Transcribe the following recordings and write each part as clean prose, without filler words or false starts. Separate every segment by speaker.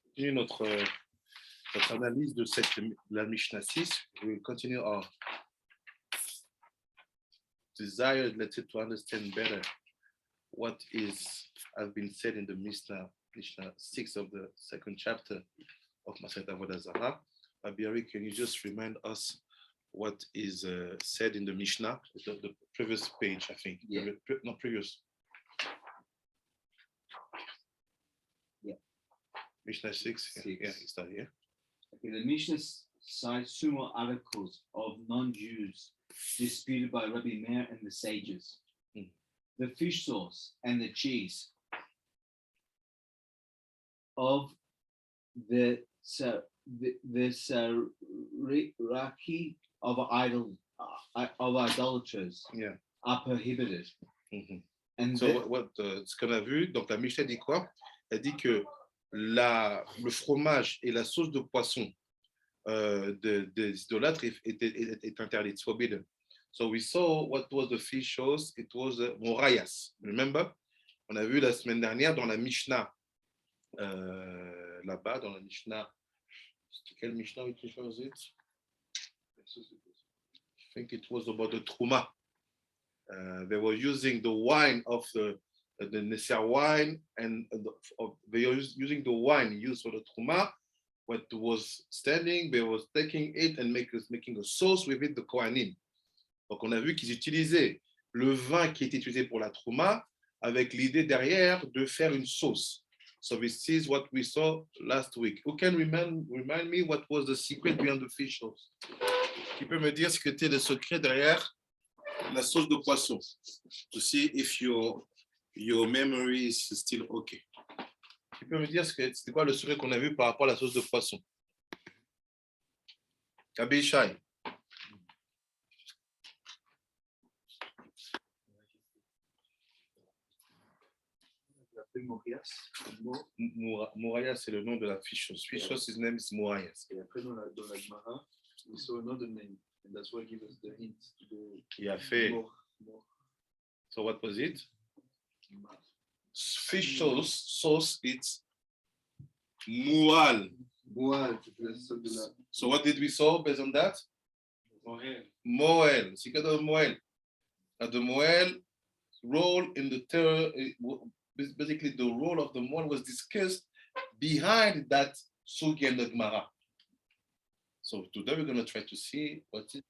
Speaker 1: continue notre analyse de la Mishna 6. We will continue our desire, let's say, to understand better what has been said in the Mishna 6 of the second chapter of Masechet Avodah Zarah. Abiari, can you just remind us what is said in the Mishnah, the previous page, I think?
Speaker 2: Yeah.
Speaker 1: Not previous.
Speaker 2: Yeah.
Speaker 1: Mishnah 6. Yeah, it's that here.
Speaker 2: Okay, the Mishnah cites two more articles of non-Jews disputed by Rabbi Meir and the sages. The fish sauce and the cheese of the Saraki of idolaters are prohibited.
Speaker 1: And so ce qu'on a vu, donc la Mishnah dit quoi? Elle dit que le fromage et la sauce de poisson des idolâtres est interdit. It's forbidden. So we saw what was the fish sauce. It was morayas. Remember? On a vu la semaine dernière dans la Mishnah, là-bas, dans la Mishnah. Quelle Mishnah which was it? I think it was about the Truma. They were using the wine of the Nesser wine, and they were using the wine used for the Truma. What was standing, they were taking it and making a sauce with it, the Kohanim. Donc on a vu qu'ils utilisaient le vin qui était utilisé pour la Truma avec l'idée derrière de faire une sauce. So this is what we saw last week. Who can remind me what was the secret behind the fish sauce? Qui peut me dire ce que était le secret derrière la sauce de poisson? To see if your memory is still okay. Qui peut me dire c'était quoi le secret qu'on a vu par rapport à la sauce de poisson? Abishai. Morayas, c'est le nom de la fish sauce. Fish sauce, his name is Morayas.
Speaker 3: Et après, dans la Gemara, we saw another name, and that's what gives us the hint to the.
Speaker 1: Il a fait. So what was it? Fish sauce, it's mual. So what did we saw based on that? Moel. C'est quoi de moel? The moel role in the terror. Basically, the role of the moel was discussed behind that sugi and the Gemara. So today we're going to try to see what is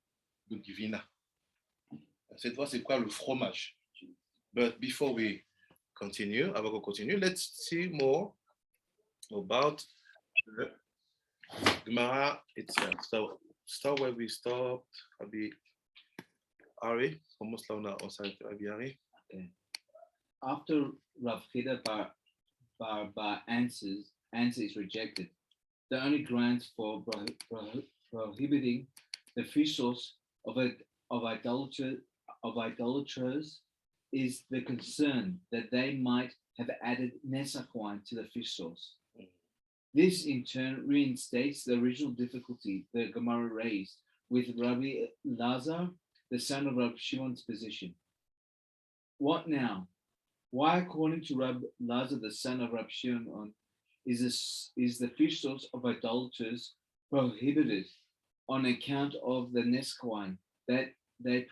Speaker 1: the Gvina. Cette fois, c'est quoi le fromage? But before we continue, let's see more about the Gemara itself. So start where we stopped. Ari, almost là on s'arrête Abi Ari.
Speaker 2: After Rav Chida Bar answer is rejected, the only grounds for prohibiting the fish sauce of idolaters is the concern that they might have added Nesach wine to the fish sauce. This in turn reinstates the original difficulty the Gemara raised with Rabbi Lazar, the son of Rabbi Shimon's position. What now? Why, according to Rabbi Lazar, the son of Rabbi Shimon, is the fish sauce of idolaters prohibited on account of the Nesach wine that they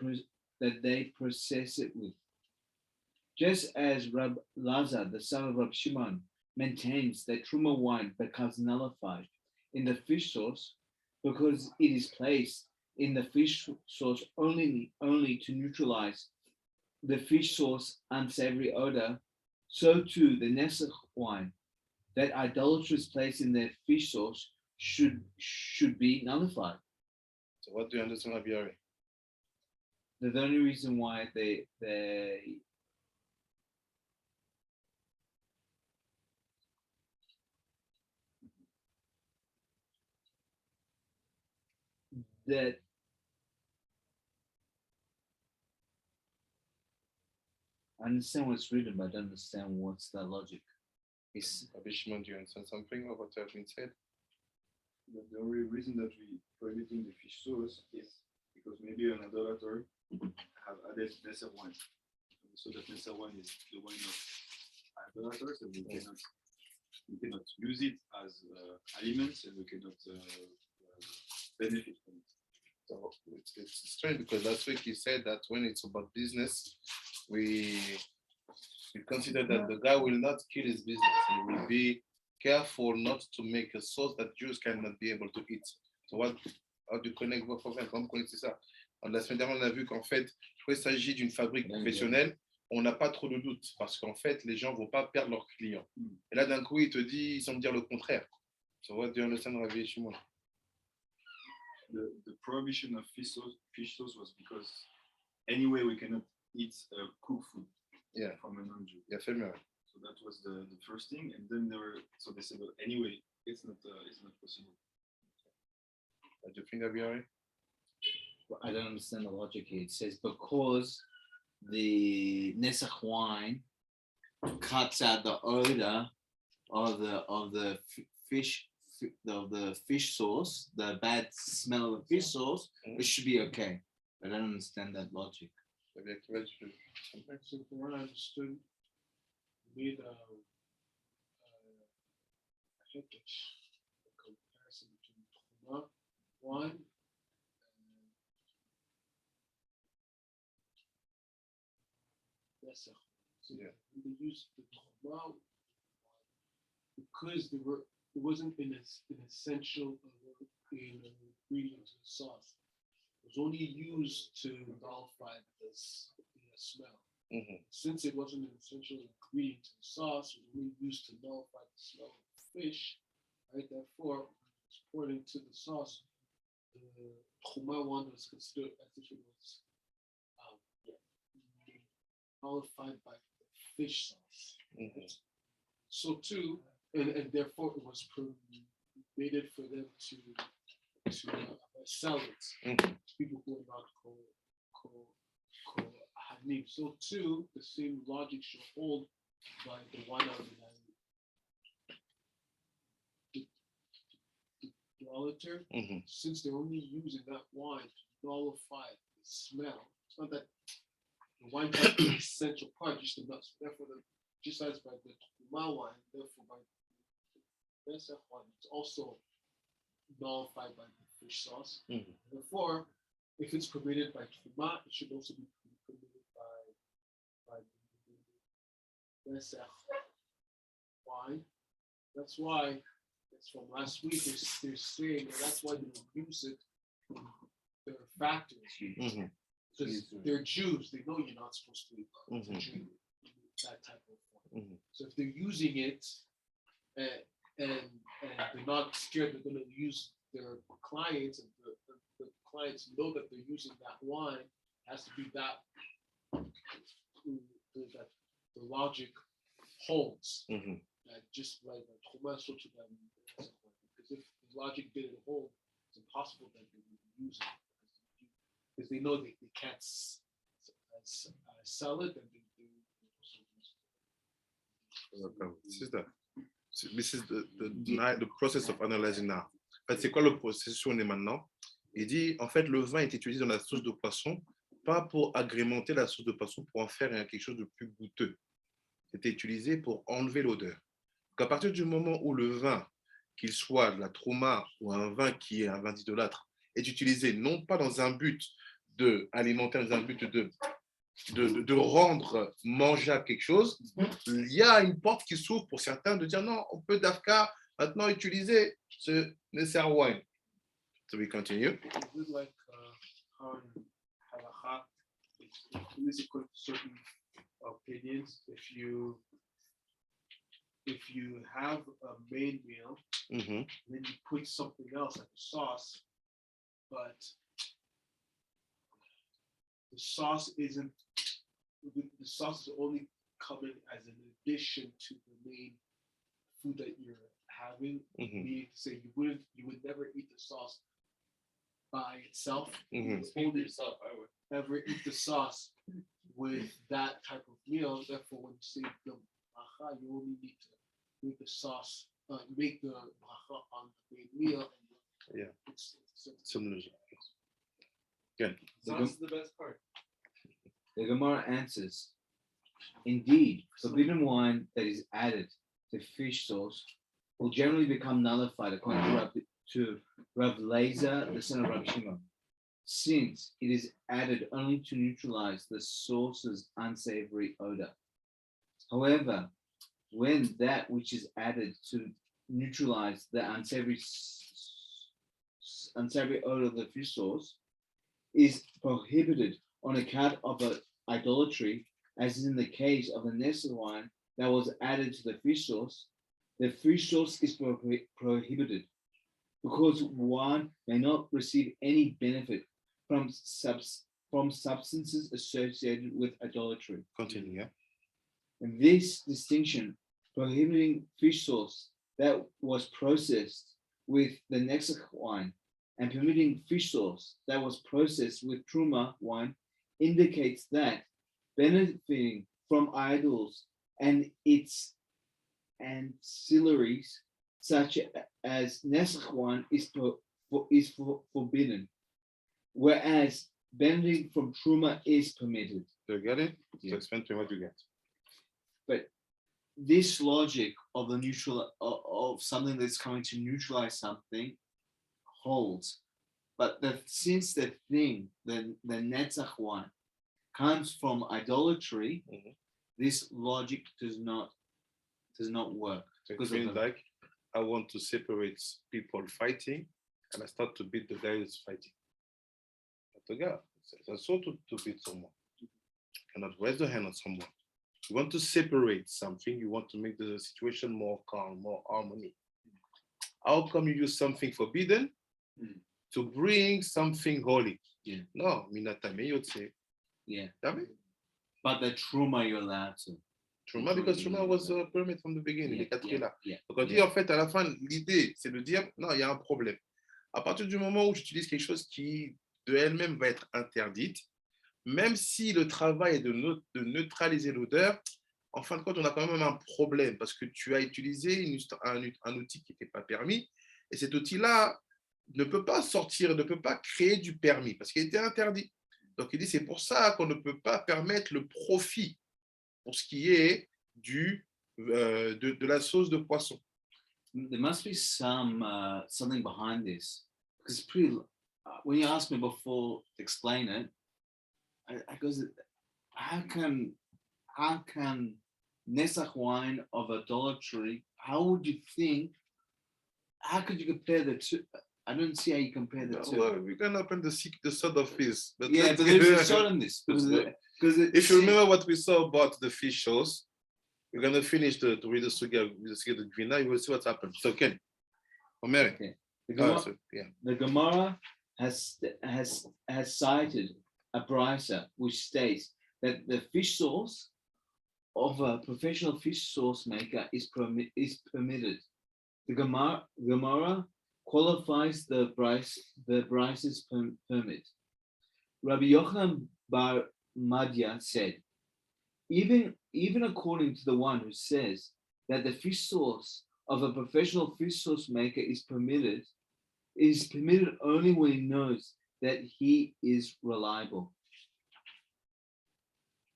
Speaker 2: process it with? Just as Rabbi Lazar, the son of Rabbi Shimon, maintains that Truma wine becomes nullified in the fish sauce because it is placed in the fish sauce only to neutralize the fish sauce unsavory odor, so too the Nesach wine that idolaters place in their fish sauce should be nullified.
Speaker 1: So what do you understand, Abiari?
Speaker 2: The only reason why they that I understand what's written, but I don't understand what's the logic.
Speaker 1: Abishman, do you understand something of what has been said?
Speaker 3: The only reason that we prohibiting the fish sauce is because maybe an idolater have added Nesser wine. So that Nesser wine is the wine of idolaters, and we cannot we cannot use it as aliments and we cannot benefit from it.
Speaker 1: So it's strange because last week he said that when it's about business, we consider that the guy will not kill his business. He will be careful not to make a sauce that Jews cannot be able to eat. So how do you connect vos problèmes? Comment connecter ça? La semaine dernière, on a vu qu'en fait, quand il s'agit d'une fabrique professionnelle, on n'a pas trop de doutes parce qu'en fait, les gens ne vont pas perdre leurs clients. Et là, d'un coup, il te dit, il semble dire le contraire. So what do you understand, Rabbi Shimon?
Speaker 3: The prohibition of fish sauce was because anyway we cannot eat cooked food from a non-Jew.
Speaker 1: Il a fait mieux.
Speaker 3: So that was the first thing, and then they said, well, anyway, it's not possible.
Speaker 1: Do you think that'll be all right?
Speaker 2: Well, I don't understand the logic here. It says because the Nesach wine cuts out the odor of the fish sauce, the bad smell of the fish sauce, it should be okay. I don't understand that logic.
Speaker 4: I think the one I understood made I think it's a comparison between Truma wine and Nesach. So
Speaker 1: Yeah.
Speaker 4: they used the Truma wine because it wasn't an essential ingredient to the sauce. It was only used to nullify the smell.
Speaker 1: Mm-hmm.
Speaker 4: Since it wasn't an essential ingredient to the sauce, it was only used to nullify the smell of the fish, right? Therefore, it's poured into the sauce. The Chuma one was considered as if it was nullified by the fish sauce.
Speaker 1: Mm-hmm.
Speaker 4: So too, and therefore it was permitted for them to sell it to people who are not Hanim. So too, the same logic should hold by the wine out of the idolater, since they're only using that wine to nullify the smell. It's not that the wine has an essential part, just the nuts. Therefore, just as by the Tuma wine, therefore by the Nesach wine, it's also nullified by the fish sauce. Therefore, if it's permitted by Tuma, it should also be permitted by the Nesach wine. That's why it's from last week. They're saying that's why they use it in their factories. Because they're Jews, they know you're not supposed to drink that type of wine. So if they're using it and they're not scared they're going to use their clients, and the clients know that they're using that wine, it has to be that the logic holds. That just like because if the logic didn't hold, it's impossible that they would use it because they know they can't sell it, and they
Speaker 1: This is the process of analyzing now. En fait, c'est quoi le processus on est maintenant? Il dit, en fait, le vin est utilisé dans la sauce de poisson, pas pour agrémenter la sauce de poisson, pour en faire quelque chose de plus goûteux. C'était utilisé pour enlever l'odeur. Donc, à partir du moment où le vin, qu'il soit de la trouma ou un vin qui est un vin d'idolâtre, est utilisé non pas dans un but alimentaire, dans un but de rendre mangeable quelque chose, il y a une porte qui s'ouvre pour certains de dire non, on peut d'Afka maintenant utiliser ce Nesser wine. So we continue.
Speaker 4: Is it like how in halakha, it's according to certain opinions, if you have a main meal, then you put something else like a sauce, but the sauce is only coming as an addition to the main food that you're having. Meaning to say you would never eat the sauce by itself. You only ever eat the sauce with that type of meal. Therefore, when you say the bracha, you only need to make the sauce, make the bracha on the main meal. And it's
Speaker 1: similar. Good.
Speaker 3: Sauce is the best part.
Speaker 2: The Gemara answers, indeed, forbidden wine that is added the fish sauce, will generally become nullified according to Rav Lezer, the son of Rav Shimon, since it is added only to neutralize the sauce's unsavory odor. However, when that which is added to neutralize the unsavory odor of the fish sauce is prohibited on account of idolatry, as is in the case of the Nesser wine that was added to the fish sauce is prohibited because one may not receive any benefit from substances associated with idolatry.
Speaker 1: Continue. Yeah?
Speaker 2: And this distinction prohibiting fish sauce that was processed with the Nesach wine and permitting fish sauce that was processed with Truma wine indicates that benefiting from idols and its ancillaries, such as Nesach wine, is forbidden, whereas benefiting from Truma is permitted.
Speaker 1: Do you get it?
Speaker 2: Yeah.
Speaker 1: So explain to me what you get.
Speaker 2: But this logic of the neutral of something that's coming to neutralize something holds, but since the thing, the Netzach one, comes from idolatry, this logic does not work.
Speaker 1: So it means like I want to separate people fighting, and I start to beat the guy who's fighting. But the guy, it's also to beat someone. You cannot raise the hand on someone. You want to separate something. You want to make the situation more calm, more harmony. How come you use something forbidden to bring something holy?
Speaker 2: Yeah.
Speaker 1: No, minatame yotse.
Speaker 2: Yeah.
Speaker 1: Dame.
Speaker 2: But the Truma you're allowed to.
Speaker 1: Truma, because Truma was a permit from the beginning.
Speaker 2: Yeah.
Speaker 1: Donc on dit en fait à la fin, l'idée c'est de dire non, il y a un problème. À partir du moment où j'utilise quelque chose qui de elle-même va être interdite, même si le travail est de neutraliser l'odeur, en fin de compte, on a quand même un problème parce que tu as utilisé un outil qui n'était pas permis et cet outil-là ne peut pas sortir, ne peut pas créer du permis parce qu'il était interdit. Donc il dit c'est pour ça qu'on ne peut pas permettre le profit pour ce qui est de la sauce de poisson.
Speaker 2: There must be something behind this, because pretty. When you asked me before to explain it, I goes, how can Nesach wine of idolatry? How would you think? How could you compare the two? I don't see how you compare the two.
Speaker 1: Well, we can open the sort of fish. But
Speaker 2: Yeah, but there's a sort in this. Because
Speaker 1: if you remember what we saw about the fish sauce, we're going to finish to read the sugar, the Gvina, you will see what happened. So, Ken, Omer.
Speaker 2: Okay. The Gemara has cited a brisa which states that the fish sauce of a professional fish sauce maker is permitted. The Gemara qualifies the brisa's permit. Rabbi Yochanan bar Madya said, even according to the one who says that the fish sauce of a professional fish sauce maker is permitted only when he knows that he is reliable.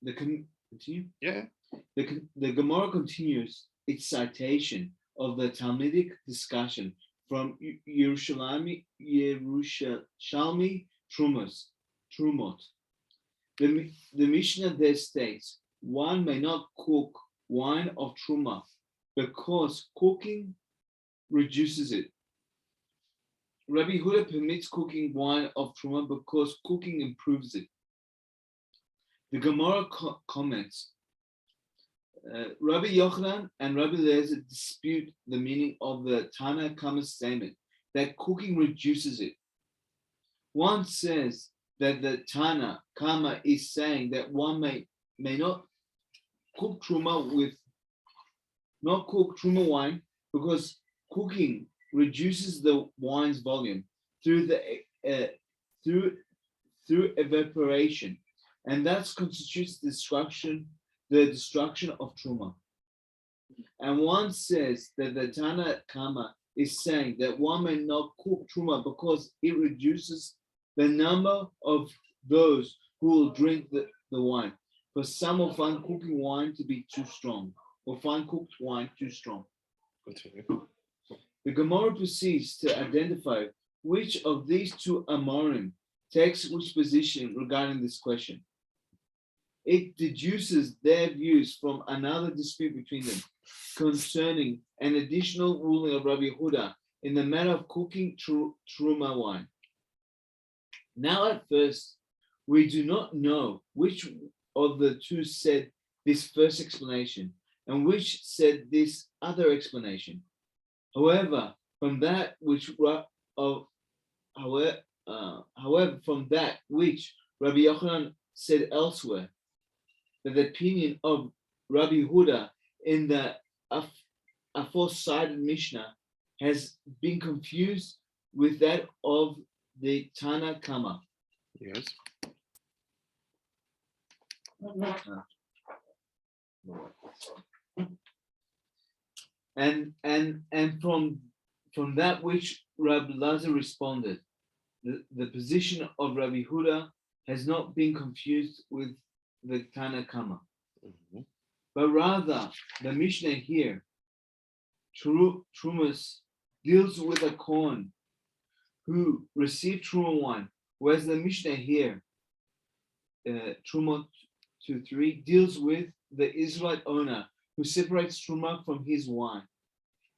Speaker 2: Continue?
Speaker 1: Yeah.
Speaker 2: The Gemara continues its citation of the Talmudic discussion from Yerushalmi Trumot. The Mishna there states, one may not cook wine of Truma because cooking reduces it. Rabbi Huda permits cooking wine of Truma because cooking improves it. The Gemara comments, Rabbi Yochanan and Rabbi Lezer dispute the meaning of the Tana Kama statement that cooking reduces it. One says that the Tana Kama is saying that one may not cook Truma wine because cooking reduces the wine's volume through evaporation, and that constitutes the destruction of Truma. And one says that the Tana Kama is saying that one may not cook Truma because it reduces the number of those who will drink the wine. For some will find cooking wine to be too strong. or fine cooked wine too strong.
Speaker 1: Continue.
Speaker 2: The Gemara proceeds to identify which of these two Amorim takes which position regarding this question. It deduces their views from another dispute between them concerning an additional ruling of Rabbi Yehuda in the matter of cooking truma wine. Now, at first, we do not know which of the two said this first explanation and which said this other explanation. However, from that which Rabbi Yochanan said elsewhere, that the opinion of Rabbi Yehuda in the aforementioned Mishnah has been confused with that of the Tana Kama.
Speaker 1: Yes.
Speaker 2: And from that which Rabbi Lazar responded, the position of Rabbi Huda has not been confused with the Tana Kama, but rather the Mishnah here, Trumas, deals with a Kohen who received Truma wine, whereas the Mishnah here, Truma 2:3, deals with the Israelite owner who separates Truma from his wine.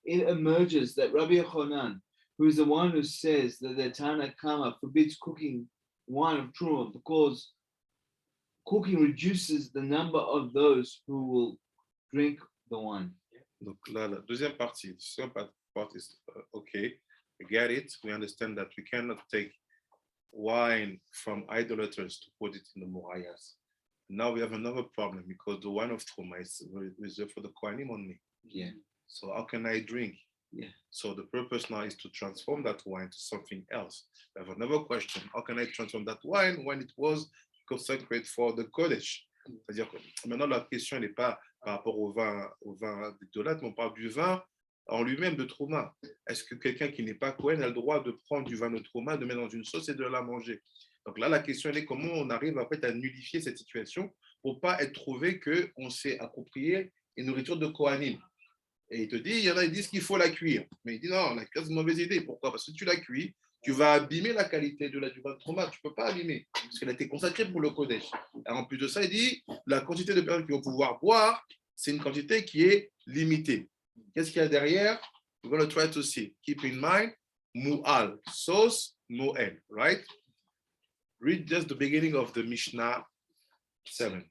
Speaker 2: It emerges that Rabbi Yochanan, who is the one who says that the Tana Kama forbids cooking wine of Truma because cooking reduces the number of those who will drink the wine.
Speaker 1: Donc là, la deuxième partie, the second part is okay. We get it. We understand that we cannot take wine from idolaters to put it in the morayas. Now we have another problem because the wine of Truma is reserved for the Kohanim only.
Speaker 2: Yeah.
Speaker 1: So how can I drink?
Speaker 2: Yeah.
Speaker 1: So the purpose now is to transform that wine to something else. I have another question. How can I transform that wine when it was consecrated for the Kodesh? C'est-à-dire que maintenant la question n'est pas par rapport au vin d'idolâtre, mais on parle du vin en lui-même de Trouma. Est-ce que quelqu'un qui n'est pas Kohen a le droit de prendre du vin de Trouma, de mettre dans une sauce et de la manger? Donc là, la question elle est comment on arrive en fait à nullifier cette situation pour pas être trouvé qu'on s'est approprié une nourriture de Kohanim. Et il te dit, il y en a qui disent qu'il faut la cuire. Mais il dit non, la cuire c'est une mauvaise idée. Pourquoi? Parce que si tu la cuis, tu vas abîmer la qualité du vin de Trouma. Tu ne peux pas abîmer, parce qu'elle a été consacrée pour le Kodesh. Alors, en plus de ça, il dit, la quantité de personnes qui vont pouvoir boire, c'est une quantité qui est limitée. Qu'est-ce qu'il y a derrière? We're going to try to see. Keep in mind, mu'al, sauce, mo'el, right? Read just the beginning of the Mishnah 7.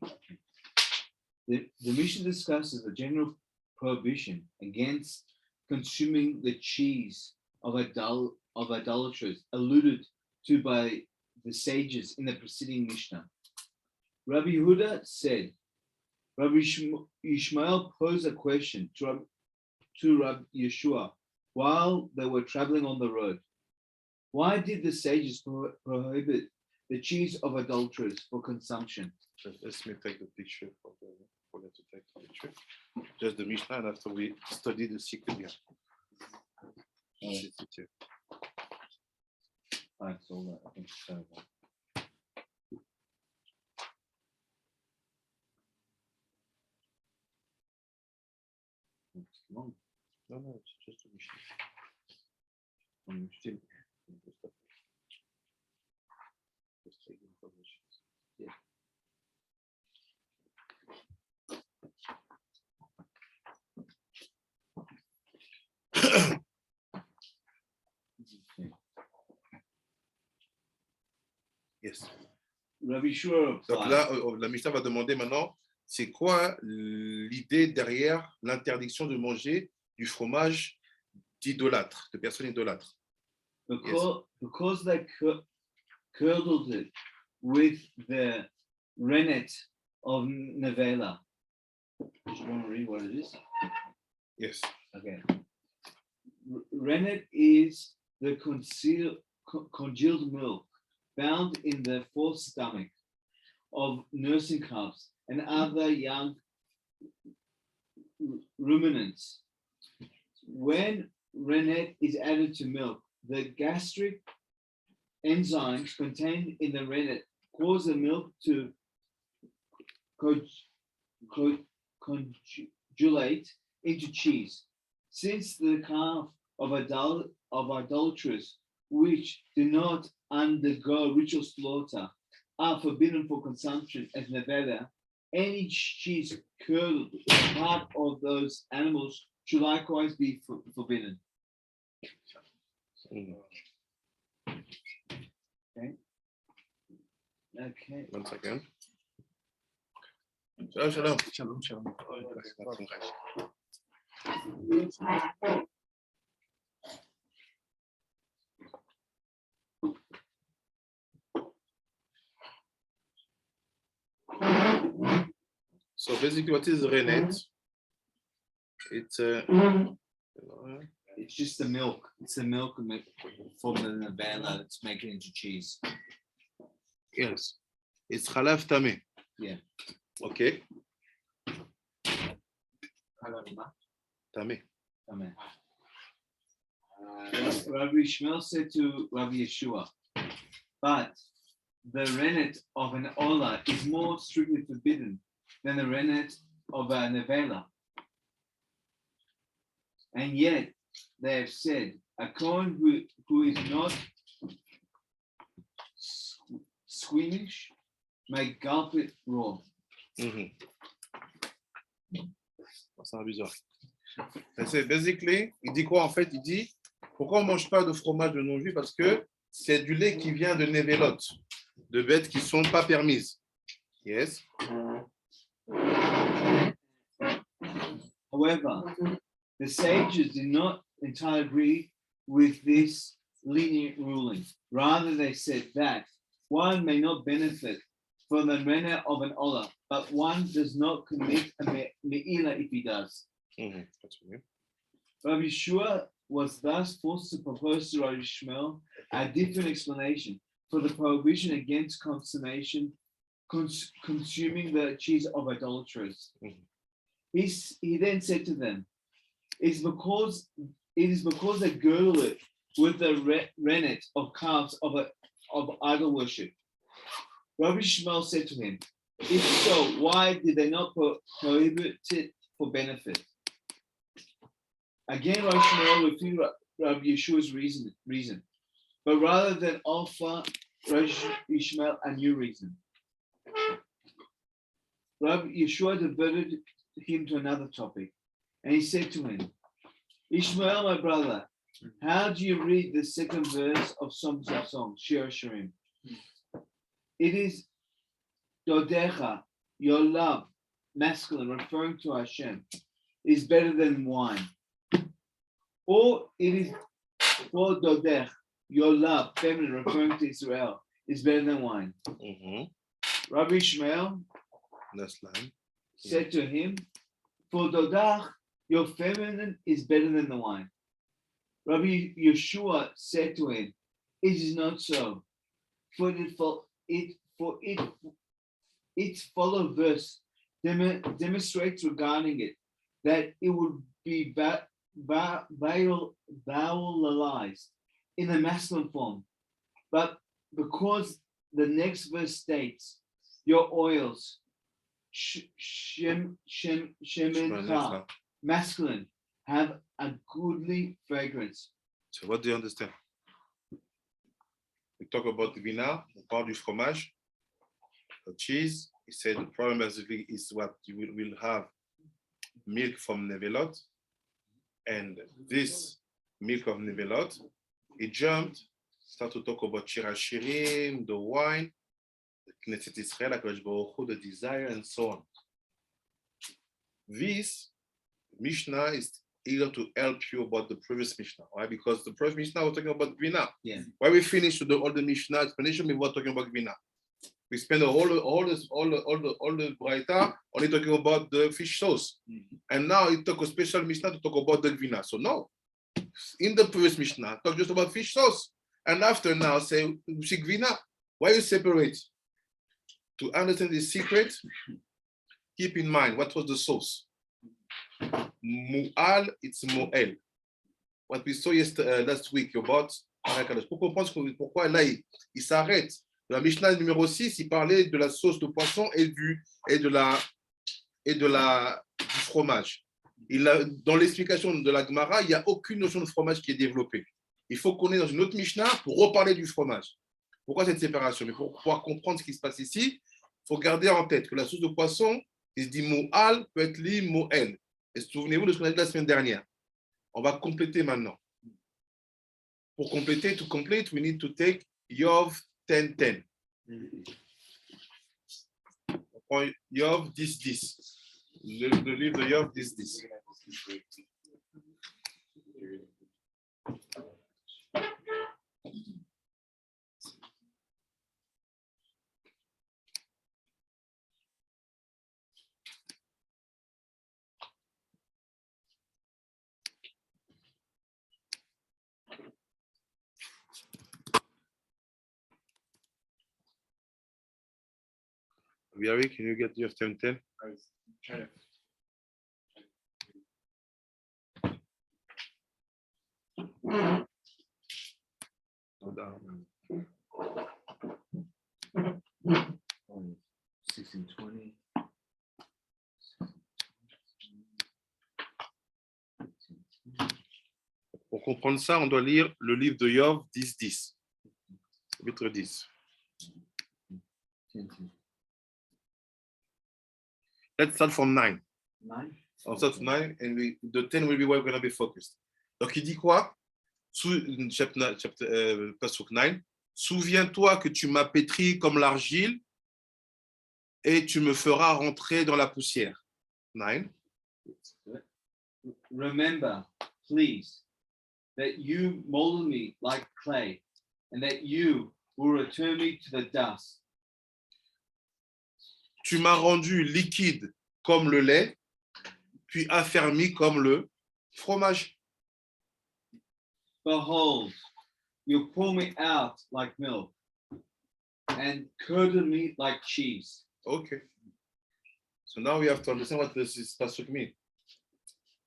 Speaker 2: The Mishnah discusses the general prohibition against consuming the cheese of idolaters alluded to by the sages in the preceding Mishnah. Rabbi Yehuda said, Rabbi Ishmael posed a question to Rabbi Yeshua while they were traveling on the road. Why did the sages prohibit the cheese of idolaters for consumption?
Speaker 1: Let me take the picture for them to take the picture. Just the Mishnah, and after we study the Sikh. No, it's just a Mishnah. Still, just take information. Yeah. Yes.
Speaker 2: Rabbi Yeshua replied,
Speaker 1: Donc là, la Mishnah va demander maintenant, c'est quoi l'idée derrière l'interdiction de manger du fromage d'idolâtres, de personnes idolâtres?
Speaker 2: because they curdled it with the rennet of Nevela. Do you want to read what it is?
Speaker 1: Yes.
Speaker 2: Okay. Rennet is the congealed milk found in the fourth stomach of nursing cubs and other young ruminants. When rennet is added to milk, the gastric enzymes contained in the rennet cause the milk to into cheese, since the calf of idolaters which do not undergo ritual slaughter are forbidden for consumption as nevela, any cheese curdled part of those animals should likewise be forbidden. Okay.
Speaker 1: 1 second. Shalom.
Speaker 4: Shalom, shalom.
Speaker 1: So basically, what is rennet? It's
Speaker 2: It's just the milk. It's the milk from the nevela that's making it into cheese.
Speaker 1: yes, it's halaf tameh.
Speaker 2: Yeah.
Speaker 1: Okay, tameh.
Speaker 2: Amen. Rabbi Shmuel said to Rabbi Yeshua, but the rennet of an olah is more strictly forbidden than the rennet of a nevela. And yet they have said, a Kohen who is not squeamish may gulp it raw.
Speaker 1: C'est un bizarre. C'est basically, il dit quoi en fait? Il dit, pourquoi on ne mange pas de fromage de non-juif? Parce que c'est du lait qui vient de névélotes, de bêtes qui ne sont pas permises. Yes.
Speaker 2: However, the sages did not entirely agree with this lenient ruling. Rather, they said that one may not benefit from the rennet of an olah, but one does not commit a me'ila if he does. Rabbi Yeshua was thus forced to propose to Rabbi Shmuel a different explanation for the prohibition against consuming the cheese of idolaters. He then said to them, it is because they girdle it with the rennet of calves of idol worship. Rabbi Shmuel said to him, if so, why did they not prohibit it for benefit? Again, Rabbi Shmuel refuted Rabbi Yeshua's reason, but rather than offer Rabbi Shmuel a new reason, Rabbi Yeshua diverted him to another topic, and he said to him, Ishmael, my brother, how do you read the second verse of Songs of Songs, Shir Shirim? It is Dodecha, your love, masculine, referring to Hashem, is better than wine. Or it is for Dodech, your love, feminine, referring to Israel, is better than wine. Rabbi Ishmael said to him, for Dodach, your feminine is better than the wine. Rabbi Yeshua said to him, it is not so. Its follow verse demonstrates regarding it that it would be vowelized in the masculine form. But because the next verse states, your oils, shemencha, masculine, have a goodly fragrance.
Speaker 1: So what do you understand? We talk about Gvina, on parle du fromage, the cheese. He said the problem basically is what you will have milk from nevelot, and this milk of nevelot, it jumped, start to talk about shirashirim, the wine, the Knesset Israel, the desire, and so on. This Mishna is eager to help you about the previous Mishnah. Why? Because the previous Mishnah was talking about Gvina.
Speaker 2: Yeah.
Speaker 1: Why we finished all the Mishnah explanation, we were talking about Gvina. We spent all the Braita only talking about the fish sauce. And now it took a special Mishnah to talk about the Gvina. So no, in the previous Mishnah, talk just about fish sauce. And after now say Gvina. Why you separate? To understand the secret, keep in mind what was the sauce. Mu'al, it's Mo'el. What we saw last week about pour comprendre pourquoi là il s'arrête. La Mishnah numéro 6, il parlait de la sauce de poisson et de la et du fromage. Dans l'explication de la Gemara, il n'y a aucune notion de fromage qui est développée. Il faut qu'on est dans une autre Mishna pour reparler du fromage. Pourquoi cette séparation? Mais pour pouvoir comprendre ce qui se passe ici, il faut garder en tête que la sauce de poisson, il se dit mo'al peut être li mo'el. Et souvenez-vous de ce qu'on a dit la semaine dernière. On va compléter maintenant. Pour compléter, to complete, we need to take Yov 10-10. On prend Yov 10-10. Le livre de Yov 10-10. Yari, can you get your 10-10?
Speaker 3: I was trying to.
Speaker 2: Oh, 1620.
Speaker 1: Pour comprendre ça, on doit lire le livre de Yov 10-10. Chapitre 10. Let's start from 9.
Speaker 2: 9.
Speaker 1: On start from 9 and the 10 will be where we're going to be focused. Donc il dit quoi? Pasuk 9. Souviens-toi que tu m'as pétri comme l'argile et tu me feras rentrer dans la poussière. 9.
Speaker 2: Remember, please, that you molded me like clay, and that you will return me to the dust.
Speaker 1: Tu m'as rendu liquide comme le lait, puis affermi comme le fromage.
Speaker 2: Behold, you pour me out like milk, and curdle me like cheese.
Speaker 1: Okay. So now we have to understand what this pasuk means.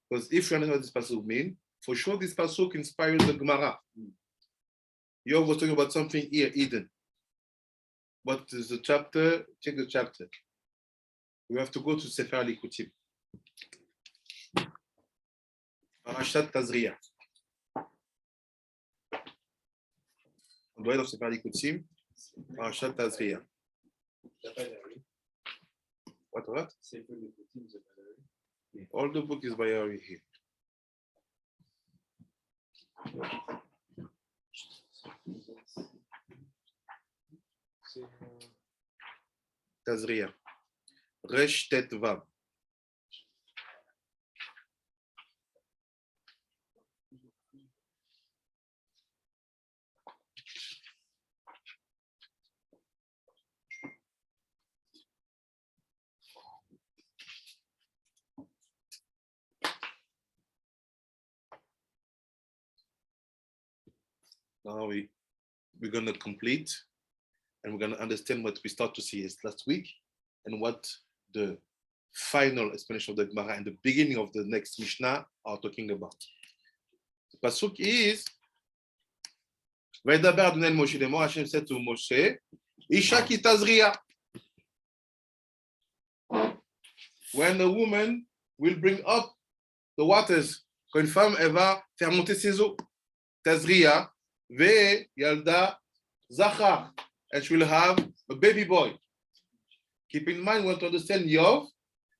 Speaker 1: Because if you understand what this pasuk means, for sure this pasuk inspires the Gemara. You was talking about something here, Eden. What is the chapter? Check the chapter. We have to go to Sefer Likutim. Parashat Tazria. On doit être dans Sefer Likutim. Parashat Tazria. What? All the book is by Ari here. Tazria. Resh Tet Vav. Now we're going to complete and we're going to understand what we start to see is last week and what the final explanation of the Gemara and the beginning of the next Mishna are talking about. The pasuk is Vaydaber Adonai Moshe lemor, Hashem said to Moshe, Isha ki tazria. When a woman will bring up the waters, quand une femme elle va faire monter ses eaux, tazria. Ve Yalda Zachar, and she will have a baby boy. Keep in mind, we want to understand Yov.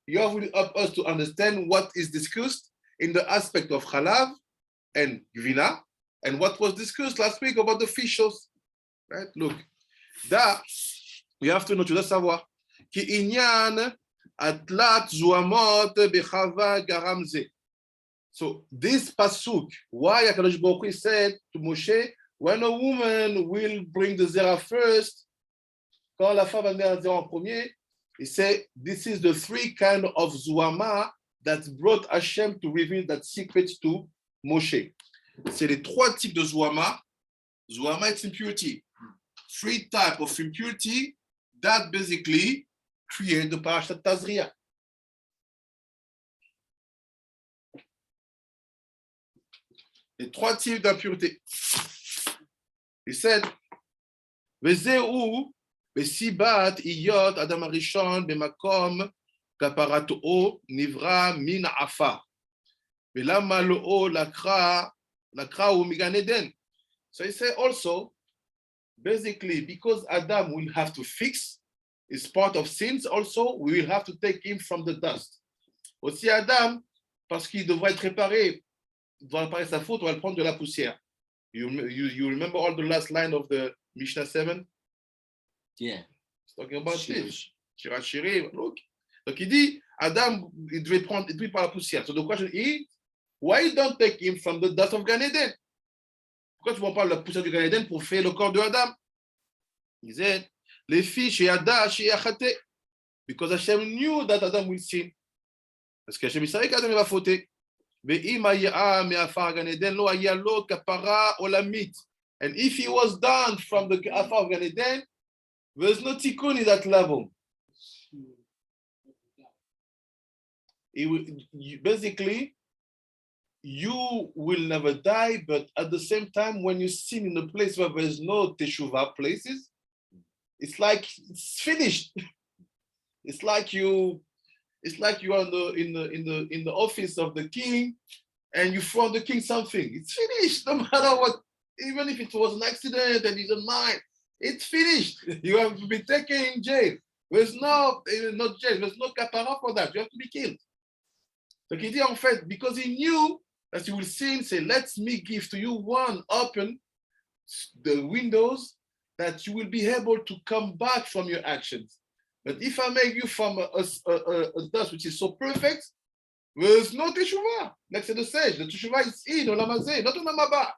Speaker 1: Yov will help us to understand what is discussed in the aspect of Chalav and Gvina, and what was discussed last week about the fishes. Right? Look, that we have to know, tu dois savoir. Ki inyan atlat zuamot bechava garamze. So this pasuk, why HaKadosh Baruch Hu said to Moshe, when a woman will bring the Zarah first, quand la femme va venir la Zarah en premier, he said, this is the three kind of Zuama that brought Hashem to reveal that secret to Moshe. C'est les trois types de Zuama. Zuama is impurity. Three types of impurity that basically create the Parashat Tazria. Les trois types d'impureté. He said, Vezeu besibat iyot adam arishon b'makom kaparato nivra min afar. Velama lo lakra u migan Eden. So he said also, basically, because Adam will have to fix, is part of sins also, we will have to take him from the dust. Aussi Adam, parce qu'il devra être réparé, il doit réparer sa faute, on va le prendre de la poussière. You remember all the last line of the Mishna 7?
Speaker 2: Yeah.
Speaker 1: It's talking about this. Shirashiri, look. Donc il dit, Adam, il devait prendre par la poussière. So the question is, why you don't take him from the dust of Gan Eden? Pourquoi tu ne prends pas la poussière du Gan Eden pour faire le corps de Adam? Il disait, les filles chez Adam, chez Achate, because Hashem knew that Adam will sin. Parce que Hashem savait qu'Adam va fauter. And if he was done from the Afar of Gan Eden, there's no tikkun in that level. Basically, you will never die, but at the same time, when you sin in a place where there's no teshuvah places, it's like it's finished. It's like you are in the office of the king, and you throw the king something. It's finished, no matter what. Even if it was an accident and you don't mind, it's finished. You have to be taken in jail. There's no not jail. There's no kapara for that. You have to be killed. So he did, en fait, because he knew that you will sin, say, let me give to you one open the windows that you will be able to come back from your actions. But if I make you from a dust which is so perfect, there's no teshuvah. Like the sage, the teshuvah is in olam hazeh, not olam haba.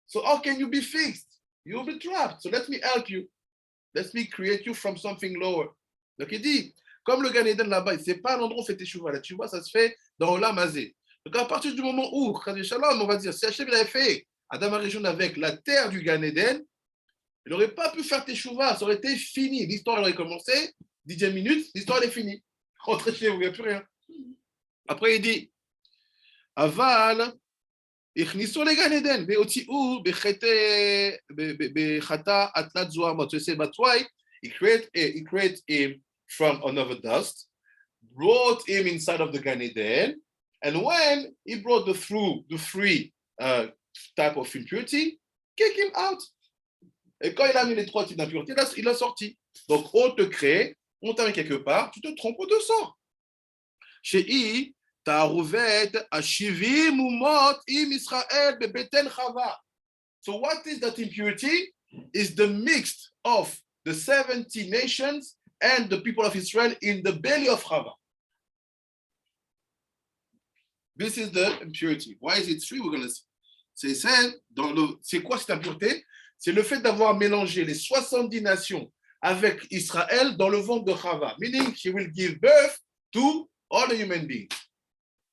Speaker 1: So how can you be fixed? You'll be trapped. So let me help you. Let me create you from something lower. Donc il dit, comme le Gan Eden là-bas, c'est pas un endroit où on fait teshuvah. La teshuvah, ça se fait dans olam hazeh. Donc à partir du moment où, Shalom, on va dire, si Hachem avait fait Adam Arishon avec la terre du Gan Eden, il n'aurait pas pu faire teshuvah, ça aurait été fini. L'histoire aurait commencé, 10e minute, l'histoire est finie. Rentrez chez vous, il n'y a plus rien. Après, il dit, Aval, הכניסו לגן עדן, והוציאו בחטא התלת זוהמות. So he said, but why? He created him from another dust, brought him inside of the Gan Eden, and when he brought the three type of impurity, kick him out. Et quand il a mis les 3 types d'impureté, il a sorti. Donc, on te crée, on t'a mis quelque part, tu te trompes, on te sort. Chez Ta'aruvet Ashivim Umot Im Israël Bebeten Chava. So what is that impurity? Is the mix of the 70 nations and the people of Israel in the belly of Chava. This is the impurity. Why is it 3? We're going to see. C'est quoi cette impureté? C'est le fait d'avoir mélangé les 70 nations avec Israël dans le ventre de Chava. Meaning, she will give birth to all the human beings.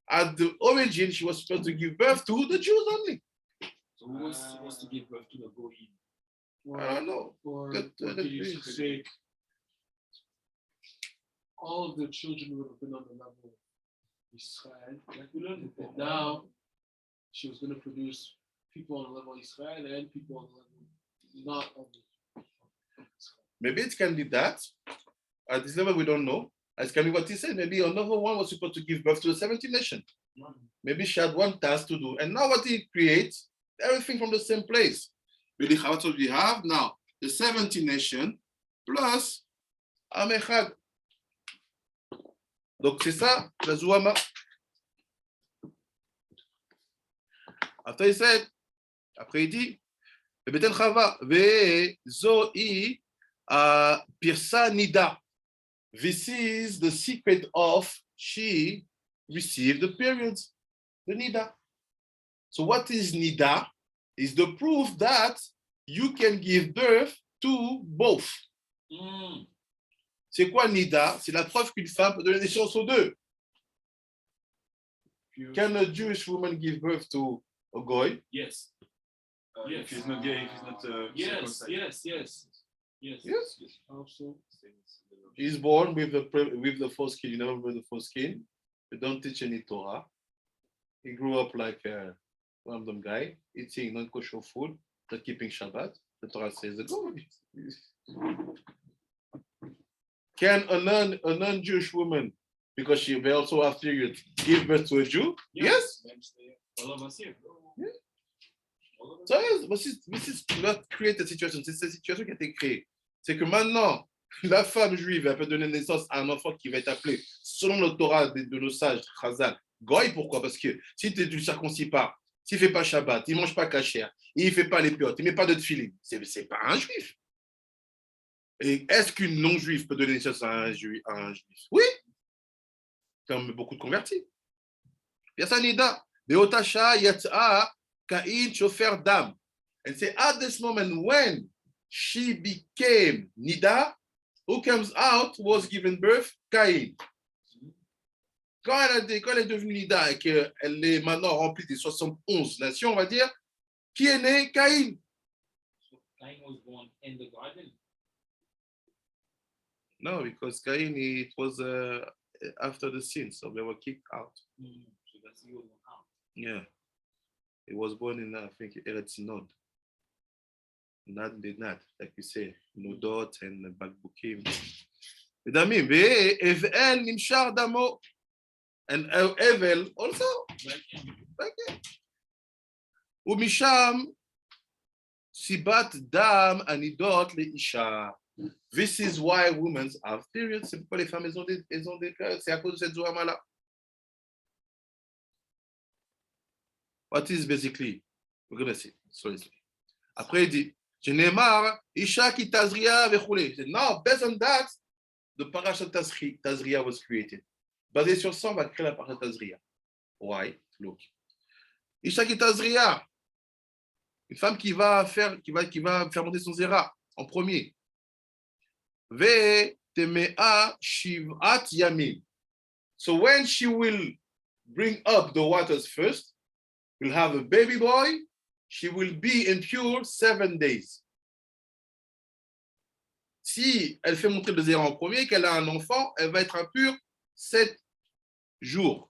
Speaker 1: At the origin, she was supposed to give birth to the Jews only.
Speaker 5: So who was supposed to give birth to the Goyim?
Speaker 1: I don't know.
Speaker 4: For God's sake, all of the children would have been on the level of Israel. And now she was going to produce people on the level of Israel and people on the level not of Israel.
Speaker 1: Maybe it can be that. At this level, we don't know. It can be what he said. Maybe another one was supposed to give birth to the 70 nation. Maybe she had one task to do. And now what he creates, everything from the same place. Really, what we have now, the 70 nation plus Am Echad. Donc c'est ça, la Zouama. Après il said, après il dit, Beten Chava, ve zoi pirsa nida. This is the secret of she received the periods, the nida. So what is nida? Is the proof that you can give birth to both. C'est quoi nida? C'est la preuve qu'une femme peut donner naissance aux deux. Can a Jewish woman give birth to a goy?
Speaker 5: Yes.
Speaker 3: Yes. If he's not gay, if he's not
Speaker 5: Yes.
Speaker 4: Also,
Speaker 1: He's born with the foreskin. You never wear the foreskin. You don't teach any Torah. He grew up like a random guy, eating non-kosher food, not keeping Shabbat. The Torah says the goy. Can a non-Jewish woman because she will also have period, give birth to a Jew? Yes.
Speaker 5: All of us here.
Speaker 1: Yeah.
Speaker 5: All of us.
Speaker 1: Ça y est, this is not create a situation. C'est cette situation qui a été créée. C'est que maintenant, la femme juive, elle peut donner naissance à un enfant qui va être appelé, selon le Torah de nos sages, Chazal, Goy. Pourquoi? Parce que si tu ne circoncis pas, s'il ne fait pas Shabbat, il ne mange pas kasher, il ne fait pas les piotes, il ne met pas de tefillin, c'est pas un juif. Et est-ce qu'une non-juive peut donner naissance à un juif? Oui, comme beaucoup de convertis. Yasanida, Beotasha Yat'a Kain Shofer Dam. And say at this moment when she became Nida, who comes out was given birth? Caïn. Quand elle est devenue Nida et qu'elle est maintenant remplie des 71 nations, on va dire, qui est né? Caïn.
Speaker 5: So Cain was born in the garden.
Speaker 1: No, because Cain, it was after the sin, so they were kicked out.
Speaker 5: So that's the old one out.
Speaker 1: Yeah. He was born in, I think, Eretz Nod. Not did not, like you say, Nodot and Bakbukim. Damim, Evel Nimshar Damo. And Evel also. Umisham Sibat Dam Anidot Leisha. This is why women have periods. C'est pourquoi les femmes ont des périodes. C'est à cause de cette Zohama-là. What is basically? We're going to see. Sorry. Après, il dit, Jenemar, Isha ki Tazria vechule. Now, based on that, the parashat Tazria was created. Basé sur ça, on va créer la parashat Tazria. Why? Look. Isha ki Tazria. Une femme qui va faire monter son Zarah en premier. Ve temea shivat yamim. So when she will bring up the waters first, will have a baby boy, she will be impure 7 days. Si elle fait monter le Zarah en premier, qu'elle a un enfant, elle va être impure 7 jours.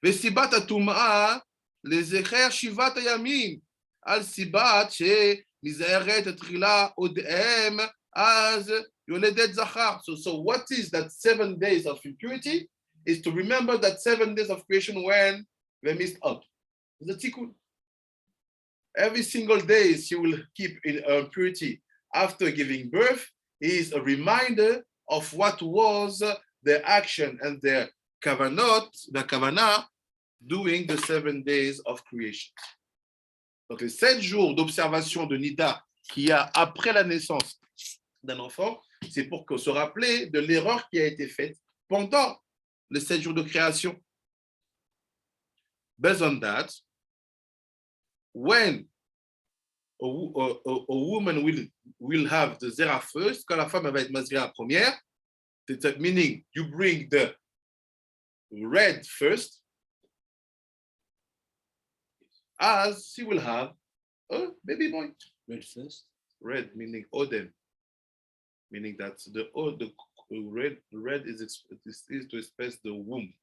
Speaker 1: Vesibat atum'a lezecher shivat yamim al sibat she mizeret trila odem az yoledet zachar. So what is that 7 days of impurity? Is to remember that 7 days of creation when they missed out. The tikkun. Every single day she will keep in purity after giving birth is a reminder of what was their action and their kavanah during the 7 days of creation. Donc les 7 jours d'observation de Nida qu'il y a après la naissance d'un enfant, c'est pour se rappeler de l'erreur qui a été faite pendant les 7 jours de création. Based on that, when a woman will have the Zarah first, quand la femme va être masrée à première, meaning you bring the red first, as she will have a baby boy.
Speaker 2: Red first.
Speaker 1: Red meaning Odem, meaning that the red is to express the womb.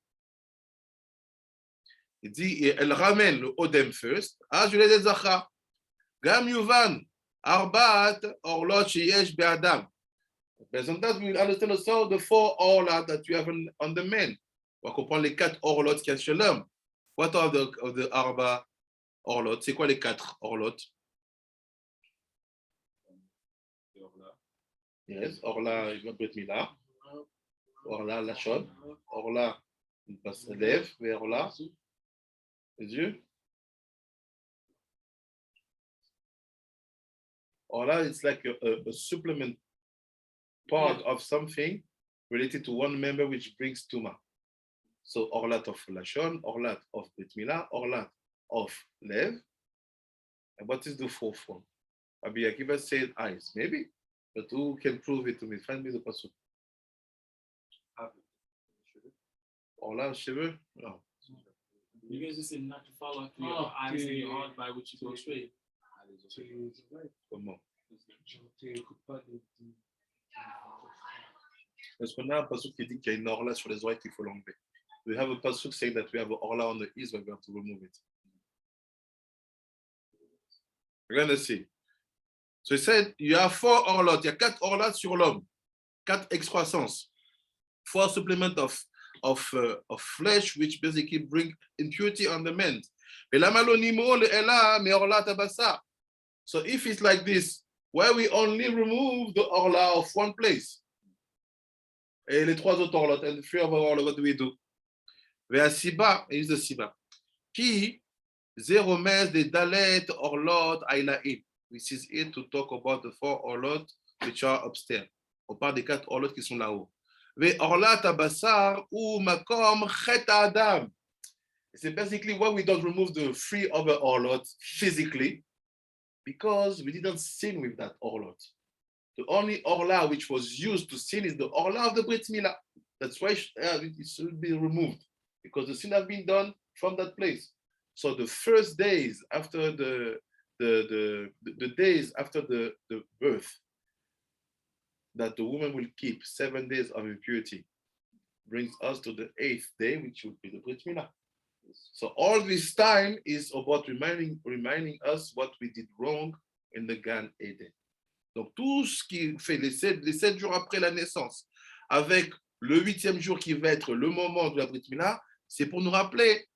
Speaker 1: Il dit, elle ramène le Odem first. Ah, je l'ai dit, Zachar. Gam Yuvan, Arbat, Orlot, Sheyesh, Be'adam. Based on that, we will understand also the 4 orlot that you have on the men. On va comprendre les 4 orlots qu'il y a chez l'homme. What are the Arba orlot? C'est quoi les 4 orlots? Yes, Orla, il va Brit Mila. Orla, Lachon. Orla, il passe lève, vers Orla. Les yeux. Orla, it's like a supplement part of something related to one member which brings Tuma. So Orlat of Lashon, Orlat of Brit Mila, Orlat of Lev. And what is the 4th one? Abi Akiva said eyes, maybe. But who can prove it to me? Find me the pasuk. Orla, cheveux? No.
Speaker 5: You guys just said not to follow after your eyes and your heart by which you go straight.
Speaker 1: Comment? Parce qu'on a un pasuk qui dit qu'il y a une orla sur les oreilles qu'il faut l'enlever. We have a pasuk saying that we have an orla on the ears, but we have to remove it. We're going to see. So he said, you have 4 orlots. Il y a 4 orlots sur l'homme. 4 excroissances. 4 supplement of flesh, which basically bring impurity on the man. So if it's like this, where we only remove the orla of one place, et les trois autres orlotes, and the three other orlotes, what do we do? Ve'asiba is the siba. Ki zeromes de dalet orlot ailaim. This is it to talk about the four orlot which are upstairs. On parle des quatre orlot qui sont là-haut. Ve'orlat abasar ou makom chet adam. It's basically why we don't remove the three other orlot physically, because we didn't sin with that orlot. The only orla which was used to sin is the orla of the Brit Milah. That's why it should be removed, because the sin has been done from that place. So the first days after the days after the birth that the woman will keep 7 days of impurity brings us to the 8th day, which would be the Brit Milah. So all this time is about reminding us what we did wrong in the Gan Eden. Donc tout ce qui fait les 7 jours après la naissance, avec le 8e jour qui va être le moment de la Brit Milah, c'est pour nous rappeler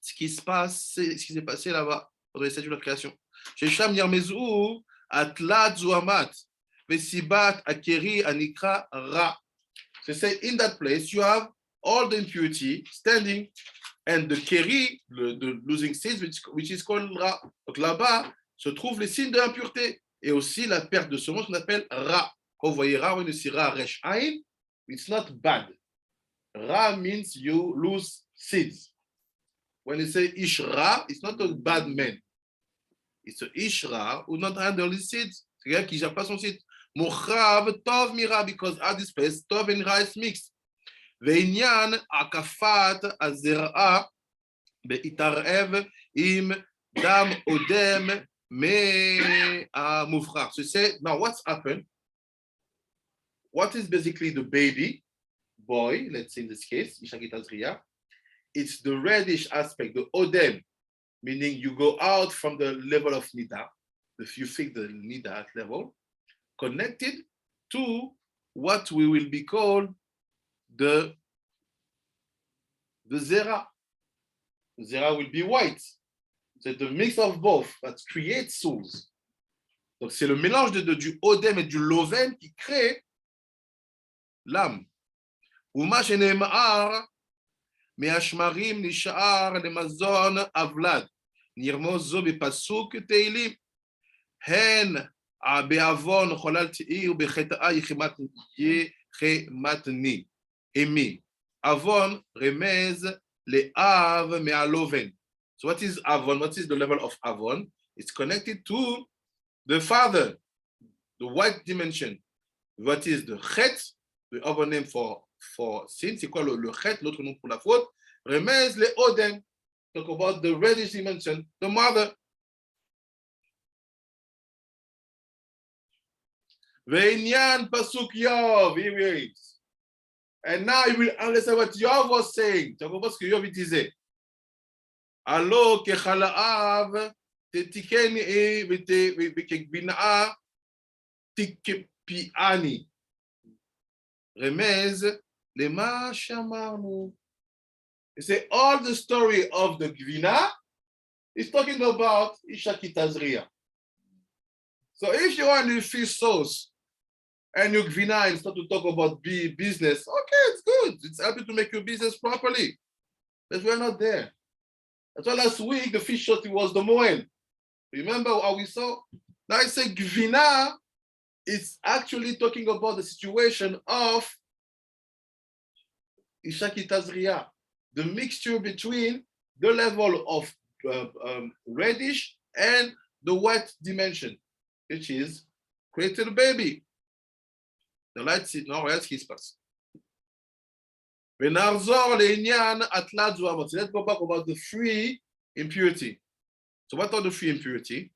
Speaker 1: ce qui s'est passé là-bas pendant les 7 jours de la création. Shesham Yarmezu Atlat Zuamat Vesibat Akeri Anikra Ra. So say in that place you have all the impurity standing, and the keri, the losing seeds, which is called Ra. Donc là-bas se trouvent les signes de l'impureté et aussi la perte de semence qu'on appelle Ra. Quand vous voyez Ra, when you see Ra Resh Ain, it's not bad. Ra means you lose seeds. When you say Ish Ra, it's not a bad man. It's a Ish Ra who not handle his seeds. C'est quelqu'un qui n'a pas son seed. Mochav Tov Mira, because at this place, Tov and Ra is mixed. Ve'inyan akafat azerah be'itarev im dam odem me'amufrach. So say, now what's happened? What is basically the baby boy, let's say in this case, Ishakit Azriya, it's the reddish aspect, the odem, meaning you go out from the level of nida, if you think the nida level, connected to what we will be called the Zarah. The Zarah will be white. C'est the mix of both that creates souls. Donc c'est le mélange du Odem et du Loven qui crée l'âme. Uma shenemar me'ashmarim nishar lemazon avlad. Nirmoz zo bepasuk teilim. Hen be'avon cholal te'ir becheta'a yechematni. Emi. Avon remez le av me'aloven. So what is Avon? What is the level of Avon? It's connected to the father, the white dimension. What is the Chet, the other name for sin? C'est quoi le Chet, l'autre nom pour la faute? Remez le Odem. Talk about the reddish dimension, the mother. Ve'inyan pasuk Yov. He reads. And now you will understand what Yov was saying. Talk about ce que Yov disait. Allo kechalaav tetikeni Gvina tikpiani. Remez lema shamarnu. You say all the story of the Gvina is talking about Ishakit Azriya. So if you want to fish sauce and your Gvina and start to talk about business, okay, it's good. It's happy to make your business properly. But we're not there. That's why last week the fish shot was the Moen. Remember how we saw? Now I say Gvina is actually talking about the situation of Ishakit Azriya, the mixture between the level of reddish and the white dimension, which is created a baby. The light see now let's his pass. Let's go back about the three impurity. So what are the three impurity?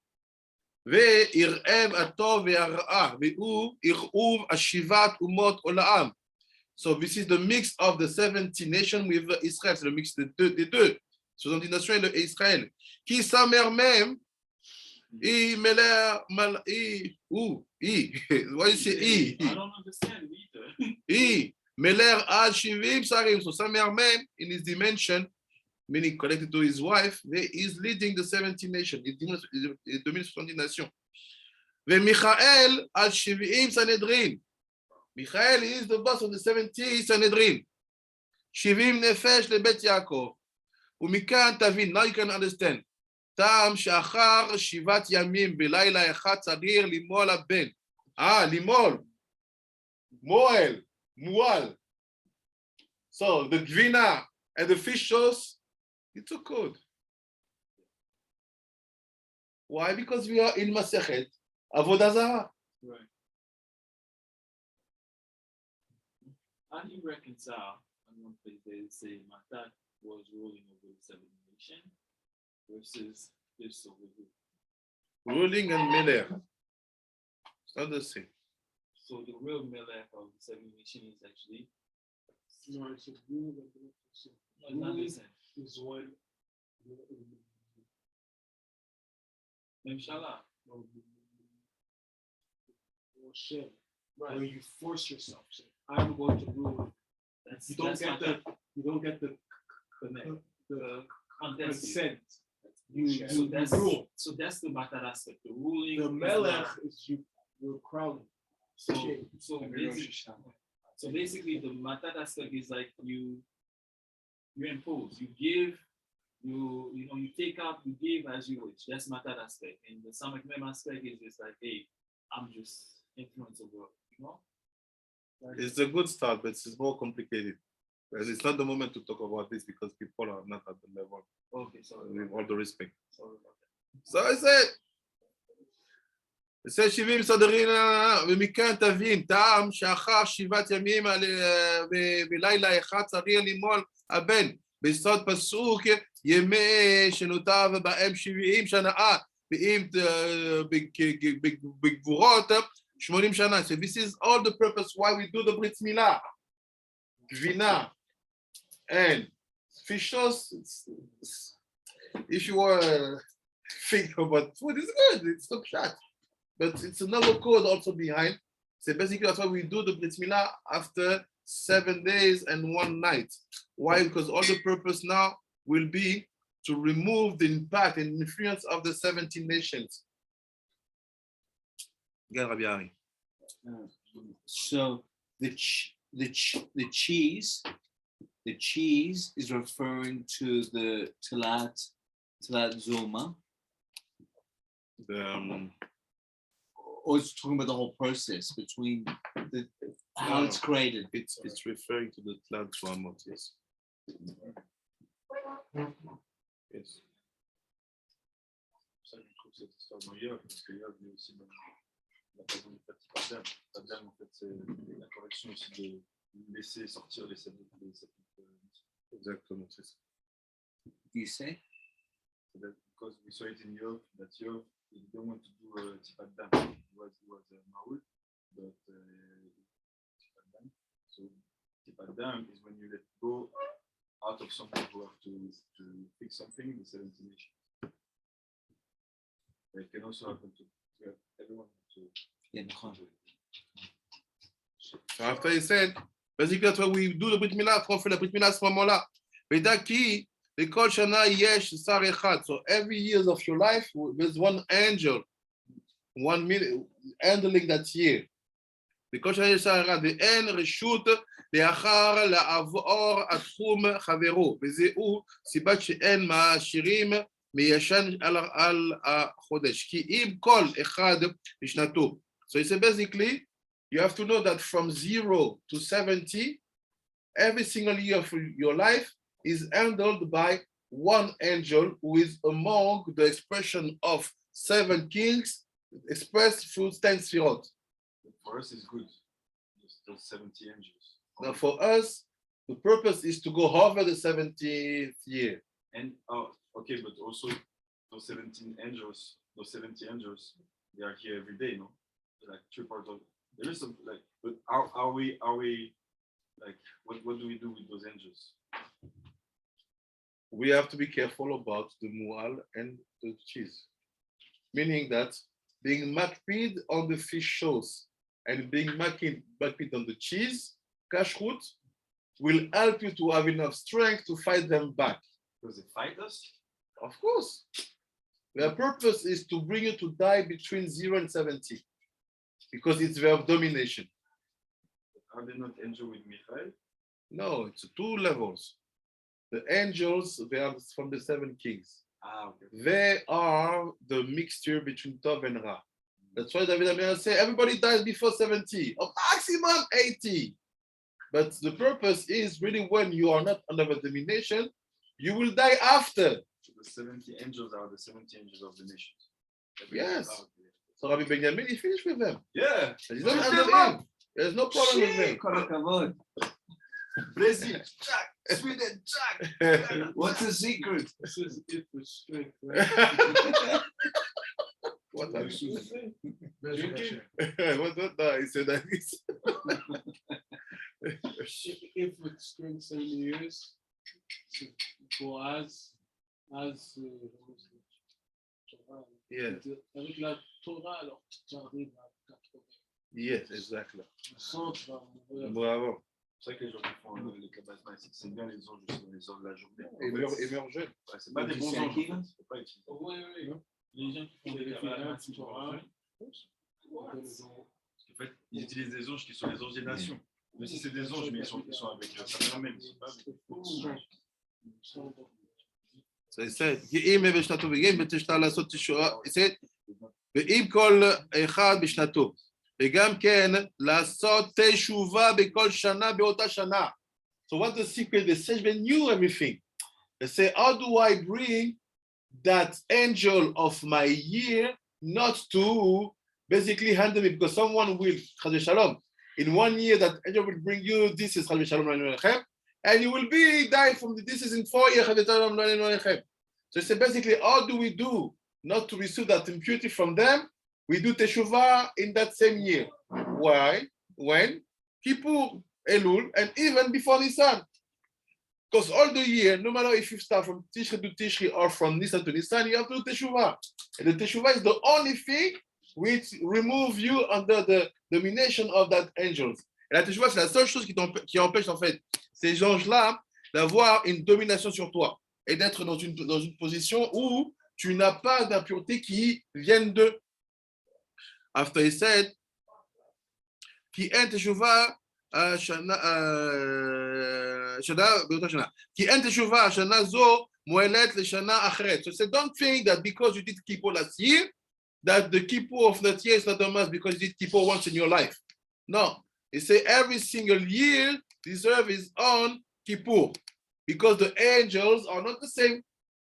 Speaker 1: So this is the mix of the 70 nations with Israël. C'est le mix des deux. 70 nations et Israël. Qui sa mère même, why you say
Speaker 5: I don't understand either.
Speaker 1: Meler al shivim sarim. So Samer man in his dimension, meaning connected to his wife, he is leading the 70 nations. Il domine 70 nations. Michael al shivim Sanhedrin. Michael is the boss of the 70 Sanhedrin. Shivim nefesh lebet Yaakov. Umikan tavin. Now you can understand. Tam shachar shivat yamim belayla echad tzarich limol haben. Limol. Moel. Mual. So the Gvina and the fish sauce, it's a code. Why? Because we are in Masechet Avodah Zarah.
Speaker 5: Right. How do you reconcile? On one place they say Matat was ruling over the 7 nations versus this over here.
Speaker 1: Ruling and Meler. It's not the same.
Speaker 5: So the real Melech of the 7 nations is actually
Speaker 4: No, it's a rule and beneficence.
Speaker 5: not the
Speaker 4: Ruling
Speaker 5: same.
Speaker 4: is when
Speaker 5: Memshala.
Speaker 4: Shem.
Speaker 5: Right.
Speaker 4: When you force yourself, say, I'm going to rule.
Speaker 5: That's,
Speaker 4: You don't
Speaker 5: that's
Speaker 4: get
Speaker 5: Matat.
Speaker 4: you don't get the
Speaker 5: The context.
Speaker 4: consent.
Speaker 5: So that's
Speaker 4: rule.
Speaker 5: so that's the Matat aspect. The ruling.
Speaker 4: The
Speaker 5: is
Speaker 4: melech
Speaker 5: not-
Speaker 4: is you're crowning.
Speaker 5: So
Speaker 4: Shame.
Speaker 5: so basically the Matat aspect is like you impose, you give, you take out, you give as you wish. That's Matat aspect. And the Samekmem aspect is just like, hey, I'm just influence over,
Speaker 1: It's a good start, but it's more complicated. And it's not the moment to talk about this because people are not at the level,
Speaker 5: Okay, sorry.
Speaker 1: with all the respect.
Speaker 5: Sorry about that.
Speaker 1: So I said, זה 70 סדרים, ומכאן תבין, טעם שאחר 7 ימים בלילה אחד צריך למול הבן, בסוד פסוק ימי שנותר בהם 70 שנה, ואם בגבורות 80 שנה. So this is all the purpose why we do the Brit Milah, Gvina, and fish sauce. If you want to think about food, it's good, it's not shot. But it's another code also behind. So basically that's why we do the Brit Milah after 7 days and 1 night. Why? Because all the purpose now will be to remove the impact and influence of the 17 nations. Again, Rabbi Ari.
Speaker 2: So the cheese is referring to the Talat Zoma, or it's talking about the whole process between how it's created.
Speaker 1: It's referring to the Tlad Zuamot, yes. Yes.
Speaker 3: Ça, je trouve cette histoire dans Yov, parce que Yov est aussi dans la façon de faire Tabdam. Tabdam, en fait, c'est la correction aussi de laisser sortir les 7.
Speaker 1: Exactement, c'est ça.
Speaker 2: You say?
Speaker 3: Because we saw it in Yov, that Yov, he didn't want to do Tipadam. It was Maul, but Tipadam. So Tipadam is when you let go out of someone who have to fix something in the 17 nations. It can also happen to everyone.
Speaker 2: Yeah,
Speaker 1: So after he said, basically that's why we do the Brit Milah, on fait la Brit Milah à ce moment-là. Vedaki, they call Shana Yesh Sar Echad. So every year of your life, there's one angel, 1 minute, handling that year. Because Shana Yesh Sar Echad, the end reshut לאחר לעבור התחום חברו, וזהו סיבת שאין מעשירים מישן על החודש, כי אם כל אחד בשנתו. So it's basically, you have to know that from 0 to 70, every single year of your life is handled by one angel who is among the expression of 7 kings expressed through 10 sfirot.
Speaker 3: For us, it's good. Those 70 angels.
Speaker 1: Now for us, the purpose is to go over the 70th year.
Speaker 3: And okay, but also those 70 angels, they are here every day, no? They're like 3 parts of. There is some like, but are we like what do we do with those angels?
Speaker 1: We have to be careful about the mual and the cheese, meaning that being makpid on the fish shows and being makpid on the cheese kashrut will help you to have enough strength to fight them back.
Speaker 3: Because they fight us.
Speaker 1: Of course. Their purpose is to bring you to die between 0 and 70 because it's their domination.
Speaker 3: Are they not angel with Michael?
Speaker 1: No, it's 2 levels. The angels, they are from the 7 kings.
Speaker 3: Okay.
Speaker 1: They are the mixture between Tov and Ra. That's why David Amelech say everybody dies before 70, or maximum 80. But the purpose is really when you are not under the domination, you will die after.
Speaker 3: So the 70 angels are the 70 angels of the nations.
Speaker 1: Yes.
Speaker 3: Okay.
Speaker 1: So Rabbi Benjamin, he finished with them.
Speaker 3: Yeah.
Speaker 1: He's not under him. There's no problem with them.
Speaker 2: כל הכבוד.
Speaker 3: Brazil, Jack. Sweden, Jack.
Speaker 2: What's the secret?
Speaker 4: This is it for strength, right?
Speaker 1: What are you
Speaker 4: Drinking?
Speaker 1: What? No, he said that.
Speaker 4: If with strength 70 years, so Boaz, as
Speaker 1: Yes.
Speaker 4: avec la Torah, alors tu arrives à 80.
Speaker 1: Yes, exactly.
Speaker 4: Le sang, tu vas mourir.
Speaker 1: Bravo.
Speaker 3: C'est vrai que les gens qui font les cabasses, c'est bien les anges de la journée.
Speaker 1: Et meurt jeune.
Speaker 3: Ouais, c'est pas des bons anges. C'est pas utile.
Speaker 4: Oui, oui.
Speaker 5: Les gens qui font des
Speaker 4: Parce
Speaker 5: Torah,
Speaker 3: En fait, ils utilisent des anges qui sont les anges des nations. Mais si c'est des anges, mais ils sont avec certains même, ils sont pas avec.
Speaker 1: So he said, "Ye'im b'shnato v'ye'im b'tishta לעשות תשובה." He said, "ואם כל אחד בשנתו, וגם כן לעשות תשובה בכל שנה באותה שנה." So what's the secret? The Seshben knew everything. They say, how do I bring that angel of my year not to basically handle me? Because someone will, Chas Shalom, in 1 year that angel will bring you, this is Chas Shalom, and you will be dying from this is in 4 years. So it's basically, how do we do not to receive that impurity from them? We do teshuvah in that same year. Why? When? Kippur, Elul, and even before Nisan. Because all the year, no matter if you start from Tishri to Tishri or from Nisan to Nisan, you have to do teshuvah. And the teshuvah is the only thing which remove you under the domination of that angel. Et la teshuvah, c'est la seule chose qui empêche en fait ces anges-là d'avoir une domination sur toi et d'être dans une position où tu n'as pas d'impureté qui viennent d'eux. After he said, Ki en teshuvah shana באותה שנה. כי אין תשובה, השנה זו מועלת לשנה אחרת. So say, don't think that because you did kippur last year, that the kippur of that year is not a must because you did kippur once in your life. No. He say every single year deserves his own kippur. Because the angels are not the same.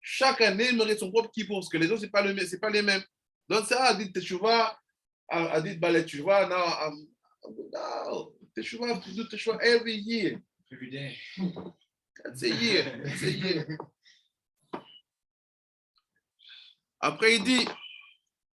Speaker 1: Chaque année mérite son propre kippur, parce que les autres, c'est pas les mêmes. Don't say, I did teshuvah, I did ballet teshuvah, now no. Teshuvah, have to do teshuvah every year.
Speaker 2: Every day.
Speaker 1: That's a year. That's a year. Après, il dit,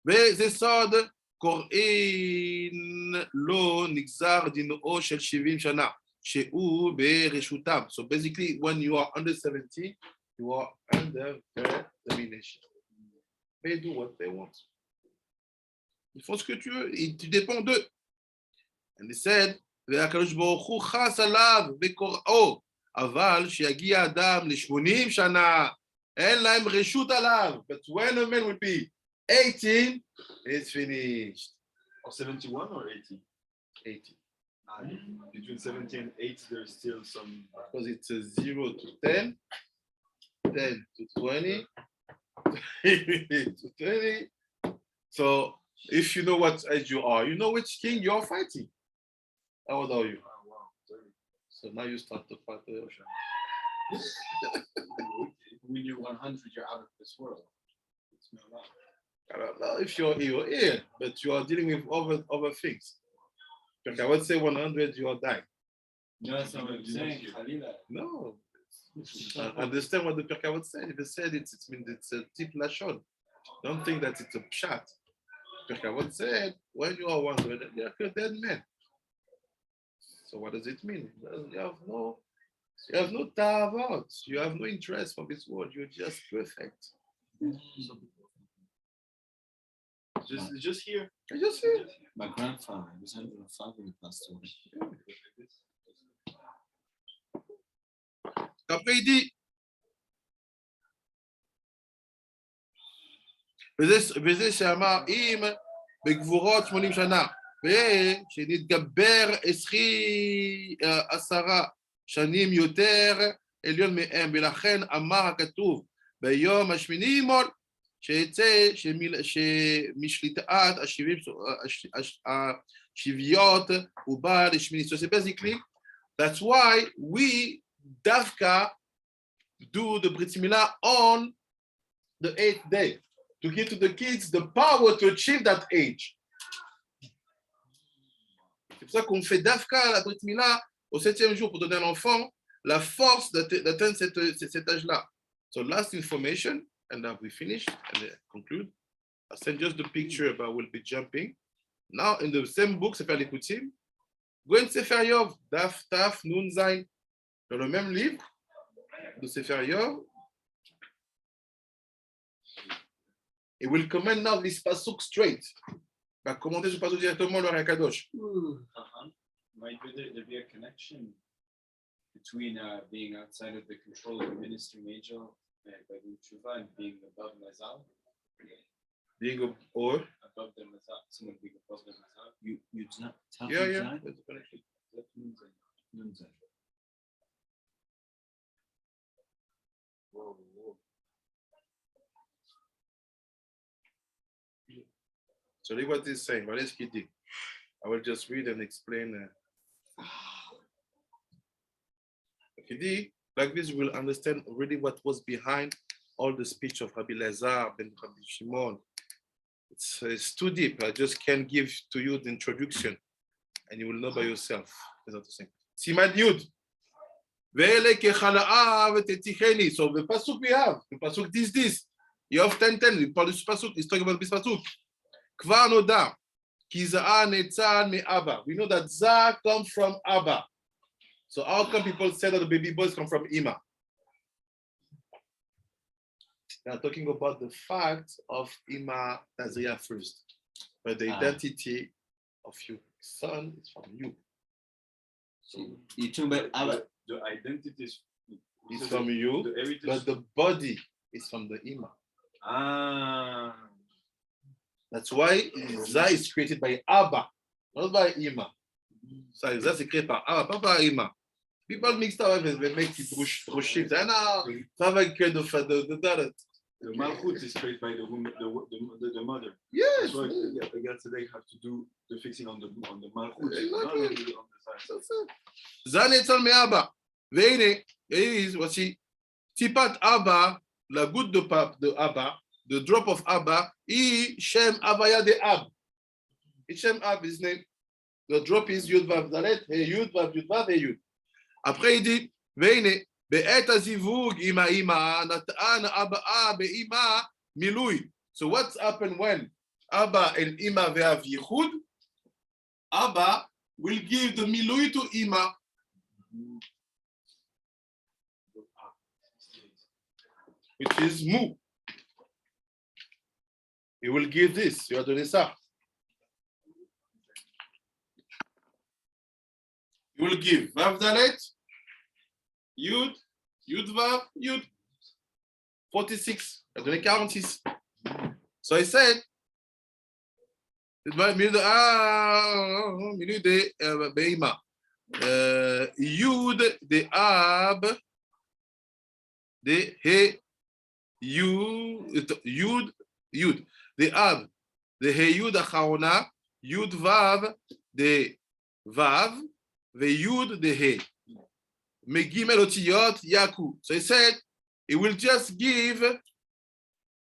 Speaker 1: וזה סוד קוראין לו נגזר דינו של 70 שנה, שהוא ברשותם. So basically, when you are under 70, you are under their domination. They do what they want. Ils font ce que tu veux, et tu dépends d'eux. And he said, והקדוש ברוך הוא חס עליו וקוראו, אבל שיגיע אדם ל-80 שנה, אין להם רשות עליו. But when a man will be 18, it's finished.
Speaker 3: Or 71 or 80?
Speaker 1: 80.
Speaker 3: Between 70 and 80, there's still some.
Speaker 1: Because it's a 0 to 10, 10 to 20, 20 to 30. So if you know what age you are, you know which king you are fighting. How old are you?
Speaker 3: Oh, wow.
Speaker 1: So now you start to fight the ocean.
Speaker 6: When you're 100, you're out of this world. It's no love.
Speaker 1: I don't know if you're here, but you are dealing with other things. Like I would say 100, you are dying.
Speaker 6: No, that's not what I'm saying. Khalila.
Speaker 1: No. I understand what the Perek said. If it said it's a tip lashon. Don't think that it's a pshat. Perek said when you are 100, you're a dead man. So what does it mean? You have no tavot. You have no interest for this world. You're just perfect.
Speaker 3: Just here.
Speaker 1: I just here.
Speaker 6: My grandfather was 105 when he passed away.
Speaker 1: Après, il dit, וזה שאמר אם בגבורות 80 שנה, ושנתגבר 10 שנים יותר עליון מהם, ולכן אמר הכתוב ביום השמיני ימול, שיצא שמשליטת השביות הוא בא לשמיני. So basically, that's why we דווקא do the Brit Milah on the 8th day, to give to the kids the power to achieve that age. C'est pour ça qu'on fait d'Afka la Brit Milah au 7e jour pour donner à l'enfant la force d'atteindre cet âge-là. So last information, and now we finish and conclude. I send just the picture, but we'll be jumping. Now in the same book, Sefer Likutim, go in Sefer Yov, Daf, Taf, Nun, Zain. Dans le même livre de Sefer Yov, it will comment now this pasuk straight. Va commenter ce pasuk directement le Rakadosh.
Speaker 3: Might there be a connection between being outside of the control of the ministry major by the Tshuva and being above Mazal?
Speaker 1: Being or
Speaker 3: Above the Mazal, someone being above the Mazal.
Speaker 2: You tough
Speaker 1: yeah,
Speaker 2: inside?
Speaker 1: that's the connection.
Speaker 3: That means that. Whoa.
Speaker 1: So look what he's saying. Voilà ce qu'il dit. I will just read and explain. Il dit, like this, we will understand really what was behind all the speech of Rabbi Lazar ben Rabbi Shimon. It's too deep. I just can't give to you the introduction, and you will know by yourself. Siman Yud. Ve'ele kechala'av teticheni. So the pasuk we have, the pasuk this. You have 10:10. We parle du pasuk. He's talking about this pasuk. Kvar noda ki Zah netzal me Abba. We know that Zah comes from Abba. So how come people say that the baby boys come from Ima? They are talking about the fact of Ima Tazria first, but the identity of your son is from you.
Speaker 2: So you're talking about Abba.
Speaker 3: The identity is
Speaker 1: from you,
Speaker 3: the heritage.
Speaker 1: but the body is from the Ima.
Speaker 3: Ah.
Speaker 1: That's why Zah is created by Abba, not by Ima. So Zah is created by Abba, pas by Ima. People mix up and they make it brushim. Say, no,
Speaker 3: the malchut is created by the woman, the mother.
Speaker 1: Yes.
Speaker 3: So I guess they have to do the fixing on the malchut,
Speaker 1: Exactly.
Speaker 3: not only on the side.
Speaker 1: Zah netzal me Abba. Veine, voici, tipat Abba, la goutte de Abba, the drop of Abba, I Shem Avaya de Ab. Shem Ab is name. The drop is Yud Vav Dalet, He Yud Vav Yud Vav He Yud. Après il dit, Veine, be'et azivug ima nat'an Abba be'ima milui. So what's happened when Abba and Ima they have yichud? Abba will give the milui to Ima. Which is mu. He will give this. You are doing ça. He will give Vav Dalet, Yud, Yud Vav, Yud. 46. Il a donné 46. So I said, milieu de Beima. Yud de Ab de He Yud. The Ab, the He Yud Acharona, Yud Vav, the Vav, the Yud, the He. Megimel Otiyot Yaku. So he said, he will just give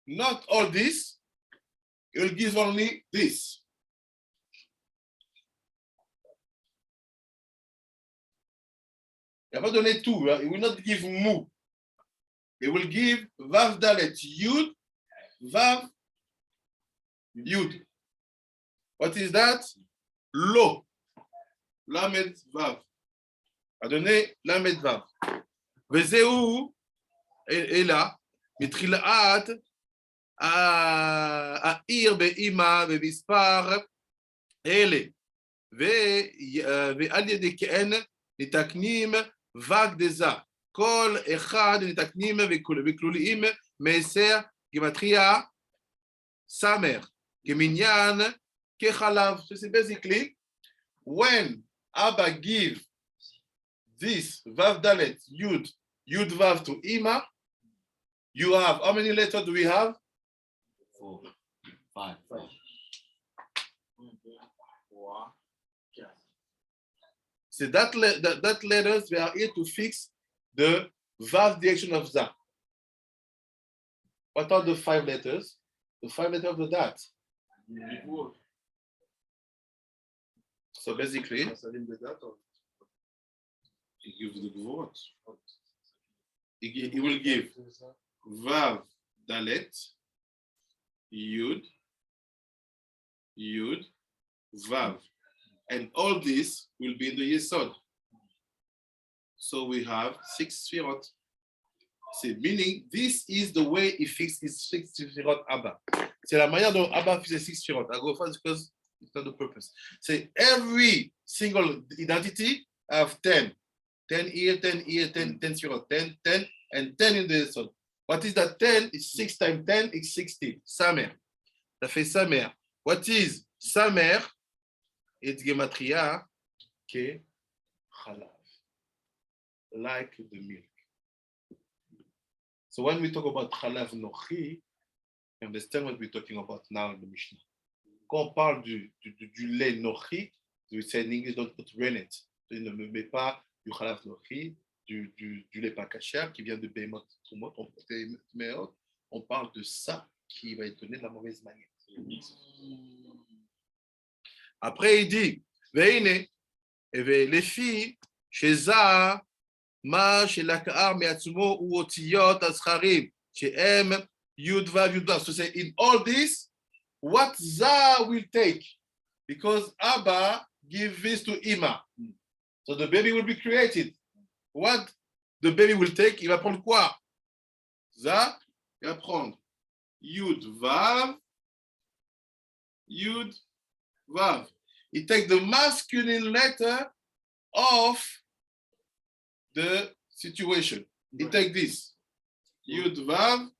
Speaker 1: not all this, he will give only this. Il va pas donner tout, hein? He will not give mu. He will give Vav Dalet Yud, Vav Yud. What is that? Lo. Lamed Vav. A donné Lamed Vav. Vezeu, et là, Mitrilaat, Air Be'ima, Be'vispar, Ele. Ve'al Yedeken, Nitaknim, Vag de Zah. כל אחד נתקנים וכלוליים מעשר גימטריה סמר, כמניין, כחלב. So c'est basically when Abba give this Vav Dalet Yud Vav to Ima, you have how many letters do we have?
Speaker 2: 4, 5.
Speaker 1: So that letters, we are here to fix the Vav direction of Za. What are the 5 letters? The 5 letters of the Dat. So basically, he gives the Gvot. He will give Vav Dalet, Yud, Vav. And all this will be in the Yesod. So we have 6 Sfirot. C'est meaning this is the way he fixed his 6 Sfirot Abba. C'est la manière dont Abba fait ses 6 Sfirot. I go first because it's not the purpose. Say every single identity have 10. 10 here, 10 here, 10 Sfirot, 10, 10, and 10 in the Yesod. What is that 10? It's 6 times 10 is 60. Samer. Ça fait Samer. What is Samer? It's gematria ke chalav, like the milk. So when we talk about chalav nochi, you understand what we're talking about now in the Mishna. Quand on parle du lait nochi, we say in English, don't put rennet. Tu ne me mets pas du chalav nochi, du lait pas kasher qui vient de Behemoth. On parle de ça qui va être donné de la mauvaise manière. Après, il dit, Veine, les filles, chez Za, Ma, chez Lakar, Meatsumo, ou Otiyot, Ascharim, chez M, Yudva, Yudva. So say, in all this, what Za will take? Because Abba give this to Ima. So the baby will be created. What the baby will take? Il va prendre quoi? Za, il va prendre Yud, Vav, Vav. He takes the masculine letter of the situation. He takes this. Yud Vav.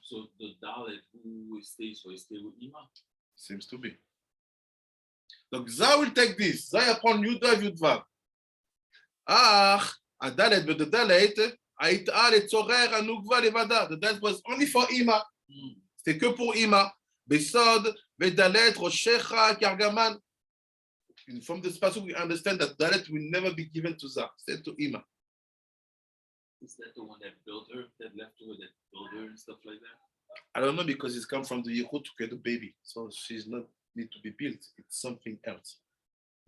Speaker 5: So the Dalet who stays for stay with Ima?
Speaker 1: Seems to be. Donc Za will take this. Za apprend Yud Vav. Dalet, but the Dalet, Aïta, le Tzorer, Anukva, Levada. The Dalet was only for Ima. C'était que pour Ima. Besod, Vedalet, Roshecha, Kargaman. From this passage, we understand that Dalet will never be given to Za, said to Ima.
Speaker 5: Is that the one that built her, that left her, that built her and stuff like that?
Speaker 1: I don't know because it's come from the Yehud to get the baby. So she's not need to be built. It's something else.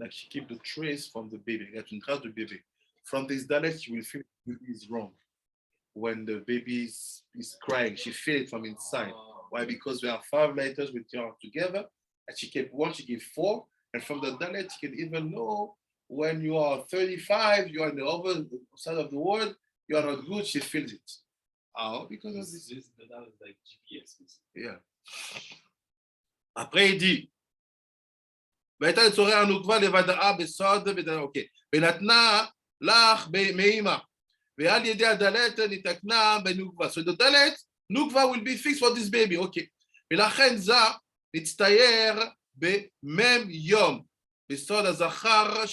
Speaker 1: Like she keep the trace from the baby. Like une trace du bébé. From this Dalet, she will feel the baby is wrong. When the baby is crying, she feels it from inside. Why? Because we have 5 letters which are together, and she kept 1, she gave 4, and from the Dalet, you can even know when you are 35, you are on the other side of the world, you are not good, she feels it. How? Because of this.
Speaker 5: The Dalet is like GPS.
Speaker 1: Yeah. Après, il dit, ואתה לצורר הנוקבה לבדאה בסוד, אוקיי, ונתנה לך מאימא, ועל ידי הדלת נתקנה בנוקבה. So the dalet, נוקבה will be fixed for this baby, אוקיי. ולכן זה נצטייר במם יום, בסוד הזכר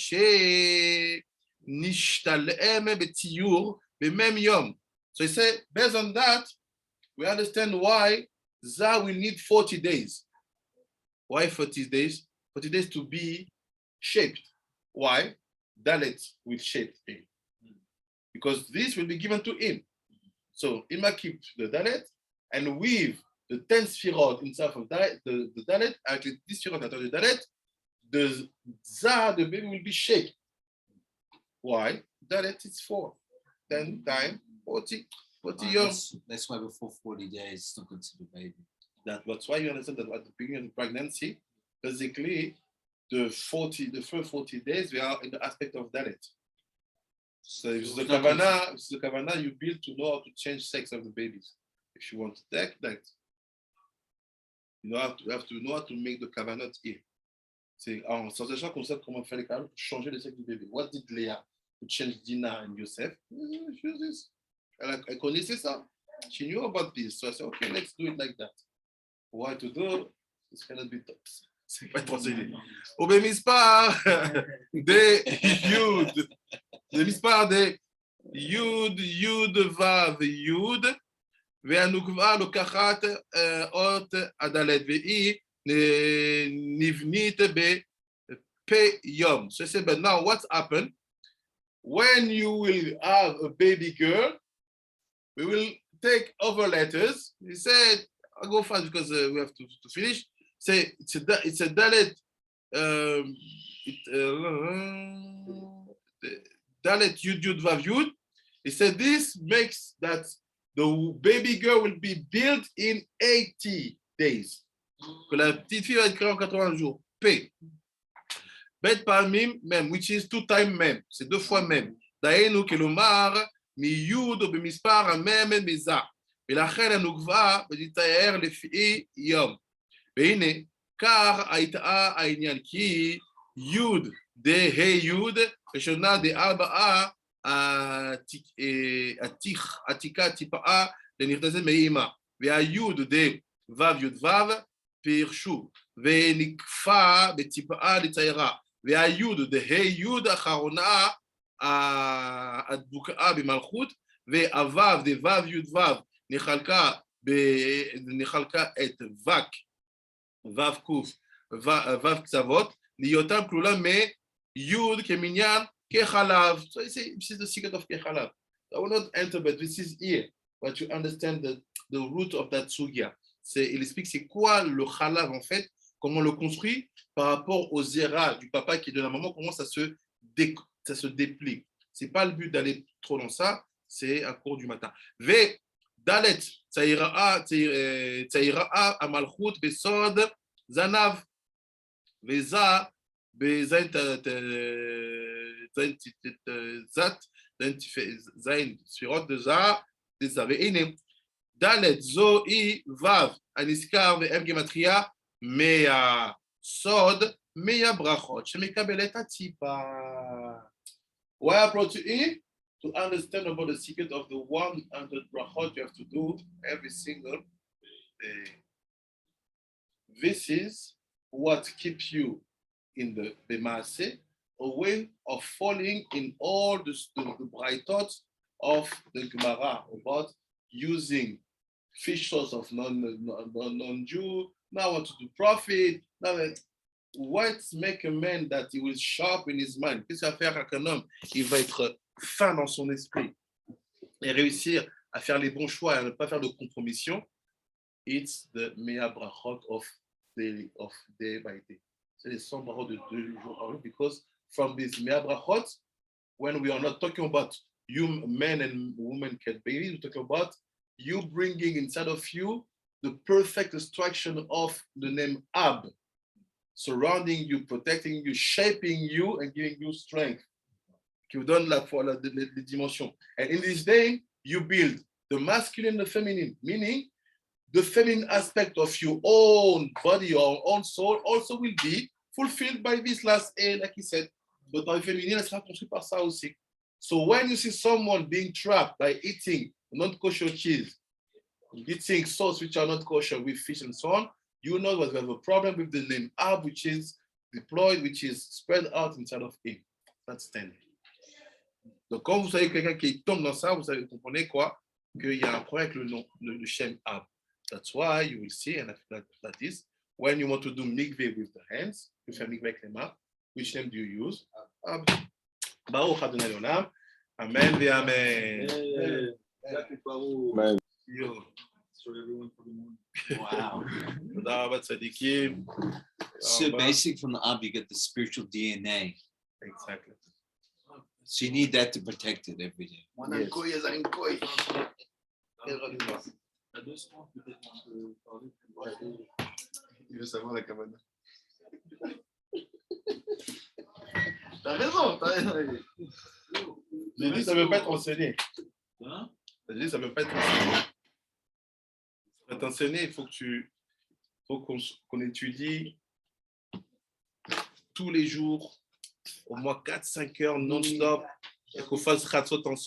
Speaker 1: שנשתלם בציור במם יום. So he said, based on that, we understand why Za will need 40 days. Why 40 days? 40 days to be shaped. Why? Dalet will shape him. Because this will be given to him. So Ima keep the Dalet and weave the 10 sphirot inside of the Dalet, actually this sphirot after the Dalet, the Za, the baby will be shaped. Why? Dalet is 4. 10 times 40 years.
Speaker 2: That's why before 40 days, it's not considered baby.
Speaker 1: That's why you understand that at the beginning of the pregnancy, basically, the first 40 days, we are in the aspect of Dalet. So it's the Kavana you build to know how to change sex of the babies. If you want to take that, you have to know how to make the Kavanot here. C'est en sachant comme ça comment faire les Kavanot pour changer le sexe du bébé. What did Leah? to change Dina and Yosef. Use this. I connaissais ça. She knew about this. So I said, okay, let's do it like that. Why to do? It's cannot be taught. C'est pas enseigné. Au Bémispar des Yud. Bémispar des Yud, Yud, Vav, Yud. והנוקבה לוקחת אות הדלת והיא נבנית בפי יום. So I said, but now what's happened? When you will have a baby girl, we will take over letters. He said, I'll go fast because we have to finish. Say it's a dalet. Dalet yud yud vav yud. He said this makes that the baby girl will be built in 80 days. Que la petite fille va être créée en 80 jours. P. Bet palmim même, which is 2 times même. C'est 2 fois même. Daenu kelomar mi yud bemispar même meza. ולכן הנוקבה ותתאר לפי יום. והנה, כך הייתה העניין, כי יוד דה יוד, ראשונה דה4, עתיקה טיפאה לנכנסת מאימה, והיוד דה וו יוד וו פירשו, ונקפה בטיפאה לציירה, והיוד דה יוד האחרונה הדבוקה במלכות, והוו דה וו יוד וו נחלקה את וו קוף, וו קצוות, להיותם כלולה מיוד כמניין כחלב. So you see, this is the secret of כחלב. I will not enter, but this is here. But you understand the root of that sugya. Il explique c'est quoi le khalav en fait, comment on le construit par rapport au Zarah du papa qui est de la maman, comment ça se déplie. C'est pas le but d'aller trop dans ça, c'est à court du matin. V. Dalet, Tsaïra'a, Amalchut, Besod, Zanav, Veza, Bezain, Zain, Sfirot de Za, Desaveine, Dalet, Zo, I, Vav, Aniskar, Vem Gematria, Mea, Sod, Mea Brachot, Shemekabelet Atipa. Why I brought you in? To understand about the secret of the 100 brachot you have to do every single day. This is what keeps you in the Bemase, a way of falling in all the bright thoughts of the Gemara about using fish sauce of non-Jew. Now I want to do profit. Now, what make a man that he will sharpen his mind? Qu'est-ce qu'il va faire avec un homme? Il va être fin dans son esprit et réussir à faire les bons choix et à ne pas faire de compromission. It's the mea brachot of day by day. C'est les 100 brachot de 2 jours par jour, because from this mea brachot, when we are not talking about you men and women can babies, we're talking about you bringing inside of you the perfect instruction of the name Ab, surrounding you, protecting you, shaping you, and giving you strength. Qui vous donne les dimensions. And in this day, you build the masculine and the feminine, meaning the feminine aspect of your own body, your own soul, also will be fulfilled by this last A, like he said. But the féminine, elle sera construite par ça aussi. So when you see someone being trapped by eating non-kosher cheese, eating sauce which are not kosher with fish and so on, you know that we have a problem with the name Ab, which is deployed, which is spread out inside of him. That's 10. Donc, quand vous savez quelqu'un qui tombe dans ça, vous savez, vous comprenez quoi? Qu'il y a un problème avec le nom, le Shem Ab. That's why you will see, and that is, when you want to do mikveh with the hands, you fais mikveh avec les mains, which name do you use? Ab. Baruch Adonai Olam. Amen ve amen.
Speaker 3: Amen.
Speaker 1: Yo.
Speaker 3: So everyone for the morning.
Speaker 2: Wow.
Speaker 1: Tודה רבה צדיקים.
Speaker 2: So basic from the Ab, you get the spiritual DNA.
Speaker 1: Exactly.
Speaker 2: So you need that to protect it every day.
Speaker 3: Il veut savoir la cabane.
Speaker 1: T'as raison, J'ai dit, ça ne veut pas être enseigné.
Speaker 5: Hein?
Speaker 1: J'ai dit, ça ne veut pas être enseigné. Pour être enseigné, il faut qu'on étudie tous les jours, au moins 4-5 heures non-stop, Et qu'on fasse chatzot ensemble.